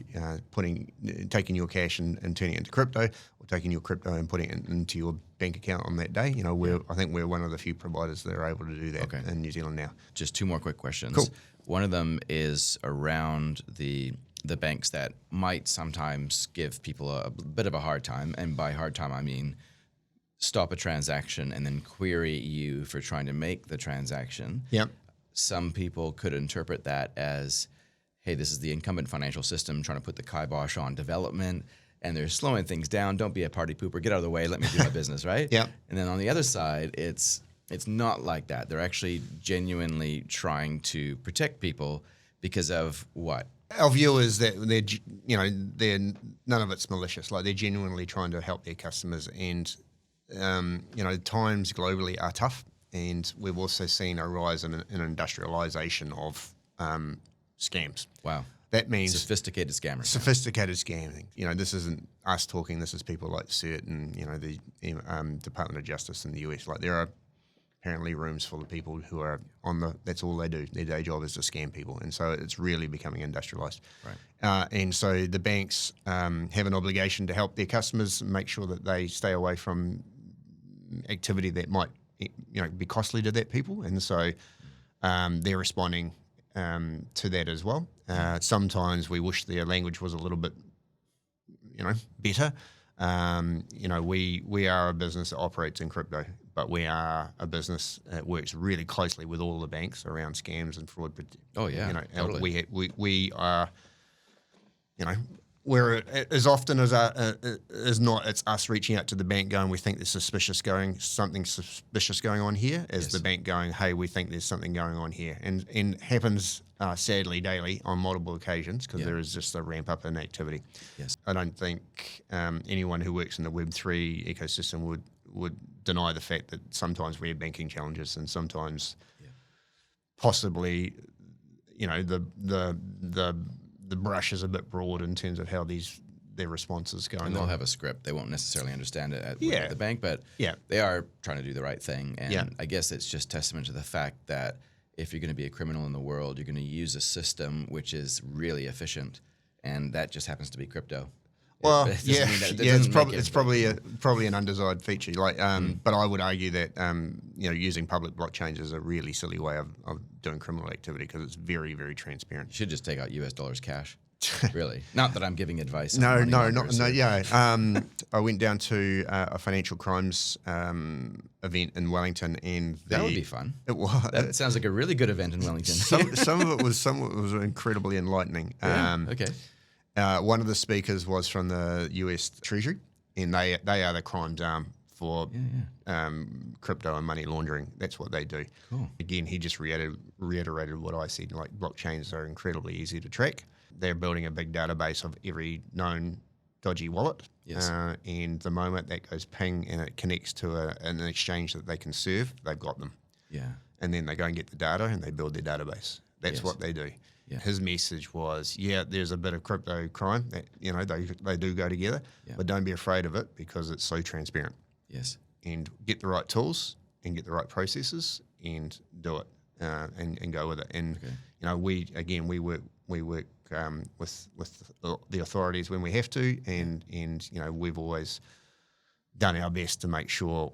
taking your cash and turning it into crypto, or taking your crypto and putting it into your bank account on that day, I think we're one of the few providers that are able to do that in New Zealand now. Just 2 more quick questions. Cool. One of them is around the banks that might sometimes give people a bit of a hard time. And by hard time, I mean stop a transaction and then query you for trying to make the transaction. Yep. Some people could interpret that as, hey, this is the incumbent financial system trying to put the kibosh on development, and they're slowing things down. Don't be a party pooper. Get out of the way. Let me do my business, right? Yep. And then on the other side, it's not like that. They're actually genuinely trying to protect people because of what? Our view is that they're none of it's malicious. Like they're genuinely trying to help their customers, and times globally are tough, and we've also seen a rise in industrialization of scams. Wow. That means sophisticated scammers. Sophisticated scamming. This isn't us talking. This is people like CERT and the Department of Justice in the US. Like there are apparently rooms full of people who are that's all they do. Their day job is to scam people. And so it's really becoming industrialized. Right. And so the banks have an obligation to help their customers make sure that they stay away from activity that might be costly to that people. And so they're responding to that as well. Sometimes we wish their language was a little bit, better. We are a business that operates in crypto, but we are a business that works really closely with all the banks around scams and fraud. Oh yeah, totally. We are, where as often as not, it's us reaching out to the bank going, we think there's something suspicious going on here, as the bank going, hey, we think there's something going on here, and happens sadly daily on multiple occasions because there is just a ramp up in activity. Yes, I don't think anyone who works in the Web3 ecosystem would deny the fact that sometimes we have banking challenges, and sometimes possibly, the brush is a bit broad in terms of how these their responses going on. And they'll have a script. They won't necessarily understand it at the bank, but they are trying to do the right thing. And I guess it's just testament to the fact that if you're going to be a criminal in the world, you're going to use a system which is really efficient, and that just happens to be crypto. Well, it's probably an undesired feature. But I would argue that using public blockchains is a really silly way of doing criminal activity because it's very, very transparent. You should just take out US dollars cash. Really, not that I'm giving advice. No. I went down to a financial crimes event in Wellington, and that would be fun. It was. That sounds like a really good event in Wellington. some of it was incredibly enlightening. Okay. One of the speakers was from the US Treasury, and they are the crimes arm for crypto and money laundering. That's what they do. Cool. Again, he just reiterated what I said, like blockchains are incredibly easy to track. They're building a big database of every known dodgy wallet. Yes. And the moment that goes ping and it connects to an exchange that they can serve, they've got them. Yeah. And then they go and get the data and they build their database. That's what they do. Yeah. His message was, there's a bit of crypto crime that, they do go together, but don't be afraid of it because it's so transparent. Yes. And get the right tools and get the right processes and do it and go with it. And, we work with the authorities when we have to, and we've always done our best to make sure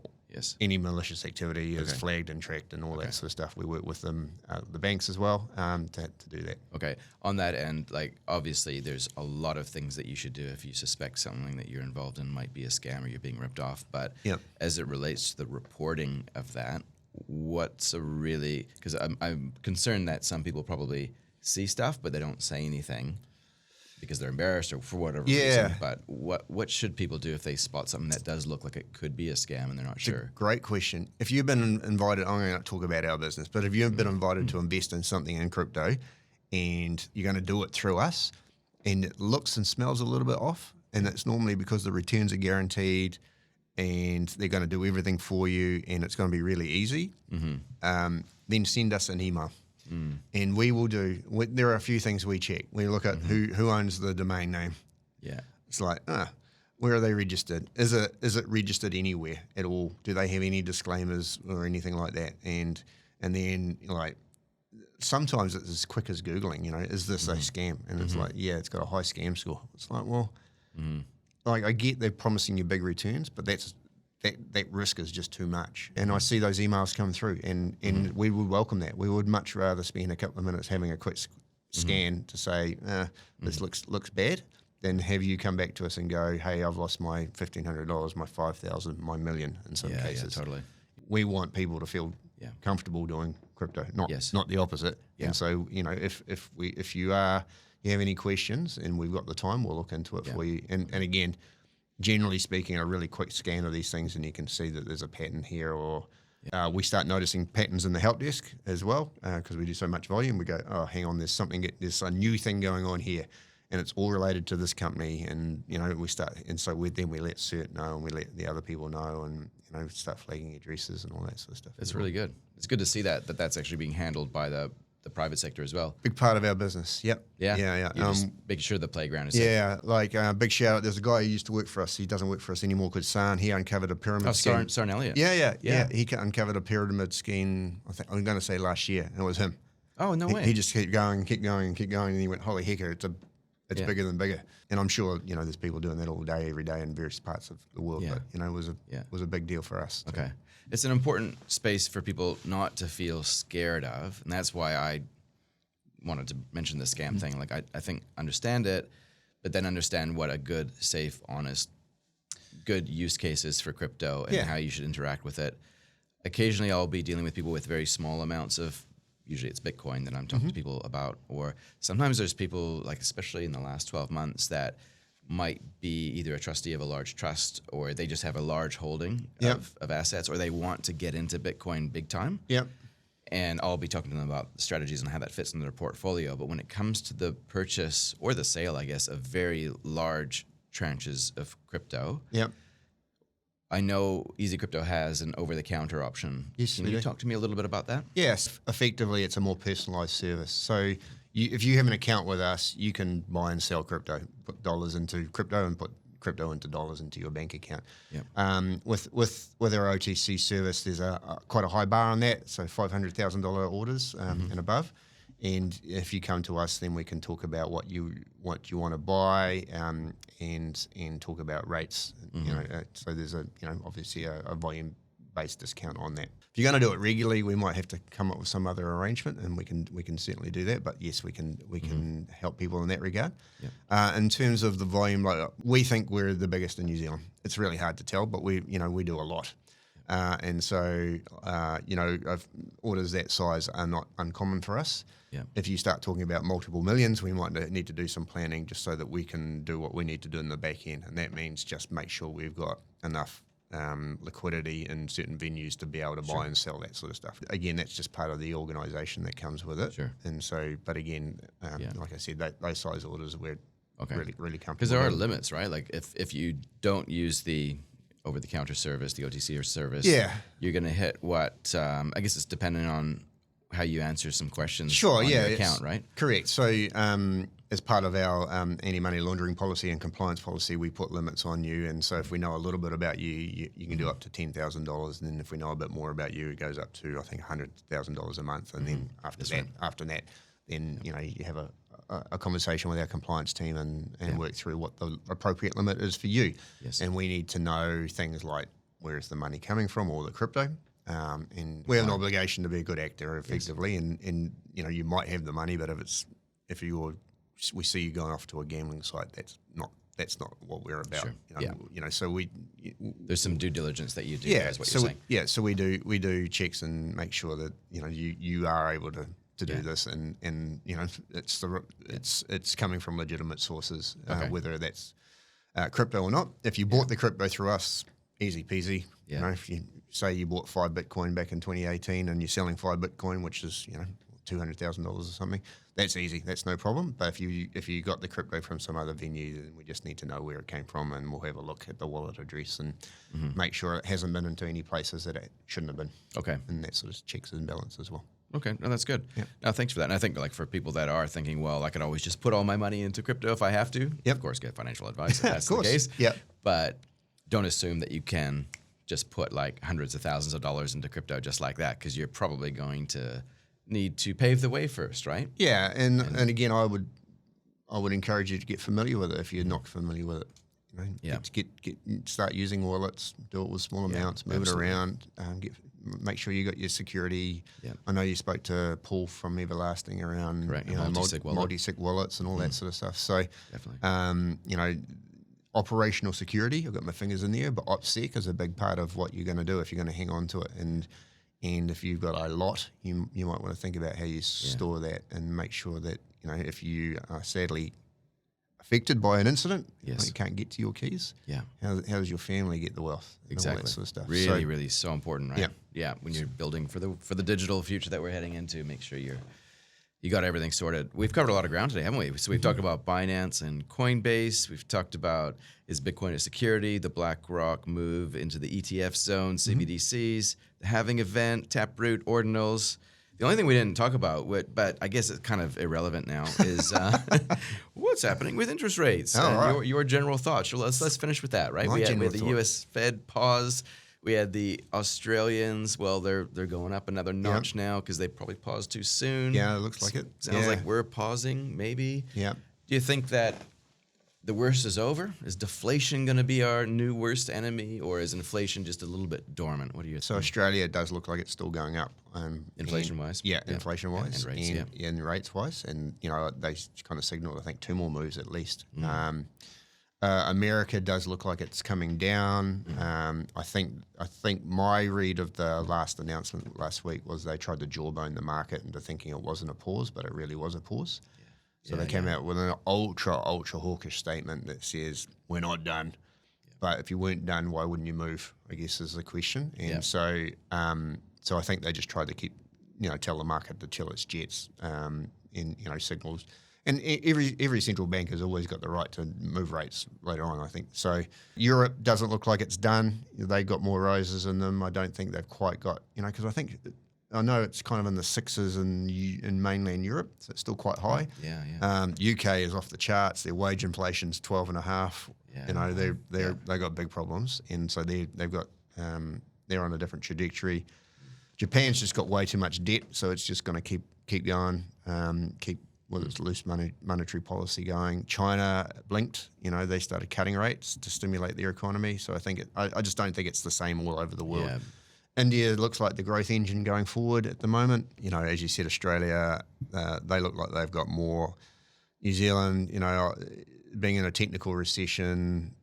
any malicious activity is flagged and tracked and all that sort of stuff. We work with them, the banks as well, to do that. Okay. On that end, obviously there's a lot of things that you should do if you suspect something that you're involved in might be a scam or you're being ripped off. But as it relates to the reporting of that, because I'm concerned that some people probably see stuff, but they don't say anything because they're embarrassed or for whatever reason. But what should people do if they spot something that does look like it could be a scam and they're not sure? Great question. If you've been invited, I'm going to talk about our business, but if you've been invited to invest in something in crypto and you're going to do it through us and it looks and smells a little bit off, and it's normally because the returns are guaranteed and they're going to do everything for you and it's going to be really easy, then send us an email. And we will there are a few things we check. We look at who owns the domain name. Yeah. It's like, where are they registered? Is it registered anywhere at all? Do they have any disclaimers or anything like that? And then sometimes it's as quick as Googling, is this a scam? And it's like, it's got a high scam score. It's like, well, I get they're promising you big returns, but that risk is just too much. And I see those emails come through, and we would welcome that. We would much rather spend a couple of minutes having a quick scan to say, this looks bad, than have you come back to us and go, hey, I've lost my $1,500, my $5,000, my $1 million in some cases. Yeah, totally. We want people to feel comfortable doing crypto, not the opposite. Yeah. And so, if you have any questions and we've got the time, we'll look into it for you. And again, generally speaking, a really quick scan of these things and you can see that there's a pattern here, or we start noticing patterns in the help desk as well because we do so much volume. We go, oh, hang on, there's a new thing going on here, and it's all related to this company, and we start, and so we let CERT know, and we let the other people know, and start flagging addresses and all that sort of stuff. That's really good. It's good to see that's actually being handled by the private sector as well. Big part of our business. Yep. Yeah. Just making sure the playground is safe. Big shout out. There's a guy who used to work for us. He doesn't work for us anymore called Sarn. He uncovered a pyramid scheme. Sarn Elliott. Yeah. He uncovered a pyramid scheme, I'm going to say last year, and it was him. Oh, no way. He just kept going, and he went, holy heck, it's bigger than bigger. And I'm sure, there's people doing that all day, every day in various parts of the world. Yeah. But, it was a big deal for us. Okay. It's an important space for people not to feel scared of, and that's why I wanted to mention the scam thing. I think understand it, but then understand what a good, safe, honest, good use case is for crypto and how you should interact with it. Occasionally I'll be dealing with people with very small amounts of, usually it's Bitcoin that I'm talking to people about, or sometimes there's people, especially in the last 12 months, that might be either a trustee of a large trust, or they just have a large holding of assets, or they want to get into Bitcoin big time. Yep. And I'll be talking to them about the strategies and how that fits in their portfolio. But when it comes to the purchase or the sale, I guess, of very large tranches of crypto, I know Easy Crypto has an over-the-counter option. Yes, Can you talk to me a little bit about that? Yes. Effectively, it's a more personalized service. So if you have an account with us, you can buy and sell crypto, put dollars into crypto and put crypto into dollars into your bank account. Yep. With our OTC service, there's quite a high bar on that, so $500,000 orders and above. And if you come to us, then we can talk about what you want to buy, and talk about rates. So there's obviously a volume-based discount on that. If you're going to do it regularly, we might have to come up with some other arrangement, and we can certainly do that. But yes, we can help people in that regard. Yep. In terms of the volume, we think we're the biggest in New Zealand. It's really hard to tell, but we do a lot. And so, orders that size are not uncommon for us. Yeah. If you start talking about multiple millions, we might need to do some planning just so that we can do what we need to do in the back end. And that means just make sure we've got enough liquidity in certain venues to be able to buy and sell that sort of stuff. Again, that's just part of the organisation that comes with it. Sure. And so, but again, like I said, those size orders we're really comfortable. Because there are limits, right? Like if you don't use the over-the-counter service, the OTC service, you're going to hit what, I guess it's dependent on how you answer some questions on your account, right? Correct. So as part of our anti-money laundering policy and compliance policy, we put limits on you. And so if we know a little bit about you, you can do up to $10,000. And then if we know a bit more about you, it goes up to, I think, $100,000 a month. And then after that, then you have a conversation with our compliance team and work through what the appropriate limit is for you. Yes. And we need to know things like where is the money coming from, or the crypto. And we have an obligation to be a good actor effectively. Yes. And you might have the money, but if we see you going off to a gambling site, that's not what we're about. Sure. So there's some due diligence that you do. Yeah. Is what you're saying. So we do checks and make sure that you are able to do this, and it's coming from legitimate sources, whether that's crypto or not. If you bought the crypto through us, easy peasy. Yeah. If you say you bought 5 Bitcoin back in 2018 and you're selling 5 Bitcoin, which is $200,000 or something, that's easy. That's no problem. But if you got the crypto from some other venue, then we just need to know where it came from, and we'll have a look at the wallet address and make sure it hasn't been into any places that it shouldn't have been. Okay. And that sort of checks and balance as well. Okay, no, that's good. Yeah. No, thanks for that. And I think for people that are thinking, well, I could always just put all my money into crypto if I have to. Yep. Of course, get financial advice if that's the case. Yep. But don't assume that you can just put hundreds of thousands of dollars into crypto just like that, because you're probably going to need to pave the way first, right? Yeah, and again, I would encourage you to get familiar with it if you're not familiar with it. Start using wallets, do it with small amounts, move it around, make sure you got your security. Yep. I know you spoke to Paul from Everlasting around multi-sig wallets and all that sort of stuff. So, definitely. Operational security, I've got my fingers in there, but OPSEC is a big part of what you're going to do if you're going to hang on to it. And if you've got a lot, you might want to think about how you store that, and make sure that if you are sadly affected by an incident, you can't get to your keys. Yeah, how does your family get the wealth? Exactly, all that sort of stuff. Really so important, right? Yeah. When you're building for the digital future that we're heading into, make sure you got everything sorted. We've covered a lot of ground today, haven't we? So we've talked about Binance and Coinbase. We've talked about, is Bitcoin a security, the BlackRock move into the ETF zone, CBDCs, the halving event, Taproot, ordinals. The only thing we didn't talk about, but I guess it's kind of irrelevant now, is what's happening with interest rates. Your general thoughts. So let's finish with that, right? We had the U.S. Fed pause. We had the Australians. Well, they're going up another notch now because they probably paused too soon. Yeah, it looks like it. Sounds like we're pausing, maybe. Yeah. Do you think that the worst is over? Is deflation going to be our new worst enemy, or is inflation just a little bit dormant? What do you think? So Australia does look like it's still going up. Inflation-wise? Yeah, inflation-wise. And rates, and rates-wise. And, they kind of signaled, I think, 2 more moves at least. America does look like it's coming down. I think my read of the last announcement last week was they tried to jawbone the market into thinking it wasn't a pause, but it really was a pause. So they came out with an ultra hawkish statement that says, we're not done. But if you weren't done, why wouldn't you move, I guess is the question. And so I think they just tried to keep, tell the market to chill its jets in signals. And every central bank has always got the right to move rates later on, I think. So Europe doesn't look like it's done. They got more roses in them. I don't think they've quite got, because I think I know it's kind of in the 6s in mainland Europe, so it's still quite high. UK is off the charts. Their wage inflation's 12.5. You know, they got big problems, and so they've got they're on a different trajectory. Japan's just got way too much debt, so it's just going to keep going, keep with its loose monetary policy going. China blinked, you know, they started cutting rates to stimulate their economy. So I think I just don't think it's the same all over the world. Yeah. India looks like the growth engine going forward at the moment. You know, as you said, Australia, they look like they've got more. New Zealand, you know, being in a technical recession,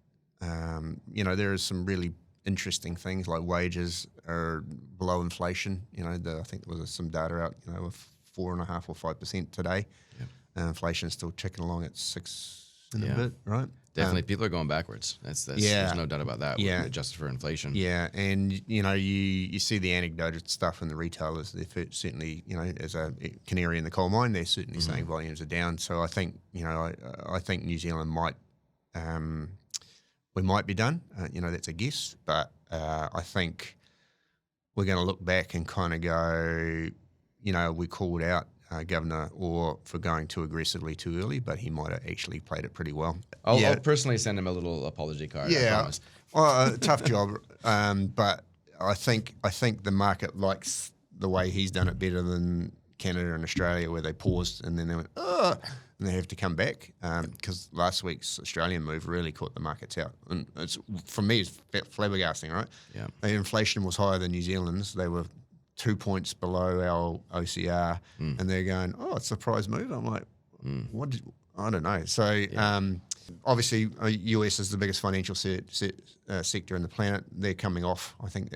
you know, there is some really interesting things like wages are below inflation. You know, I think there was some data out, you know, of 4.5% or 5% today. Yeah. Inflation is still ticking along at 6 and a bit, right? Definitely, people are going backwards. That's there's no doubt about that. Yeah, adjusted for inflation. Yeah, and you know, you see the anecdotal stuff in the retailers. They're certainly, you know, as a canary in the coal mine, they're certainly saying volumes are down. So I think, you know, I think New Zealand we might be done. You know, that's a guess, but I think we're going to look back and kind of go, you know, we called out Governor Orr for going too aggressively too early, but he might have actually played it pretty well. I'll personally send him a little apology card. Yeah, I promise. Well, tough job, but I think the market likes the way he's done it better than Canada and Australia, where they paused and then they went, and they have to come back, because last week's Australian move really caught the markets out, and it's, for me, it's flabbergasting, right? Yeah, the inflation was higher than New Zealand's. They were 2 points below our OCR, and they're going, oh, it's a surprise move. I'm like, I don't know. So obviously, US is the biggest financial sector in the planet. They're coming off. I think,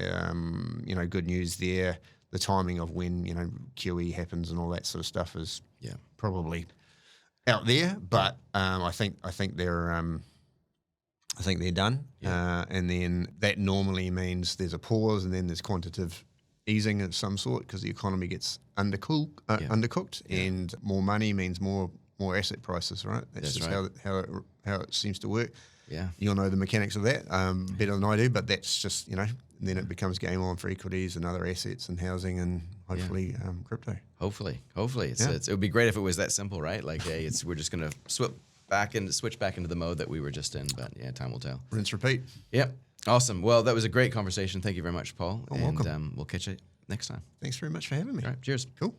you know, good news there. The timing of when, you know, QE happens and all that sort of stuff is probably out there. But I think they're done. And then that normally means there's a pause, and then there's quantitative easing of some sort, because the economy gets undercooked, and more money means more asset prices, right? That's just right. how it seems to work. Yeah, you'll know the mechanics of that better than I do, but that's just, you know, then it becomes game on for equities and other assets and housing and hopefully crypto. Hopefully, it would be great if it was that simple, right? Like, hey, we're just gonna switch back into the mode that we were just in, but time will tell. Rinse, repeat. Yep. Awesome. Well, that was a great conversation. Thank you very much, Paul. Welcome. We'll catch you next time. Thanks very much for having me. All right. Cheers. Cool.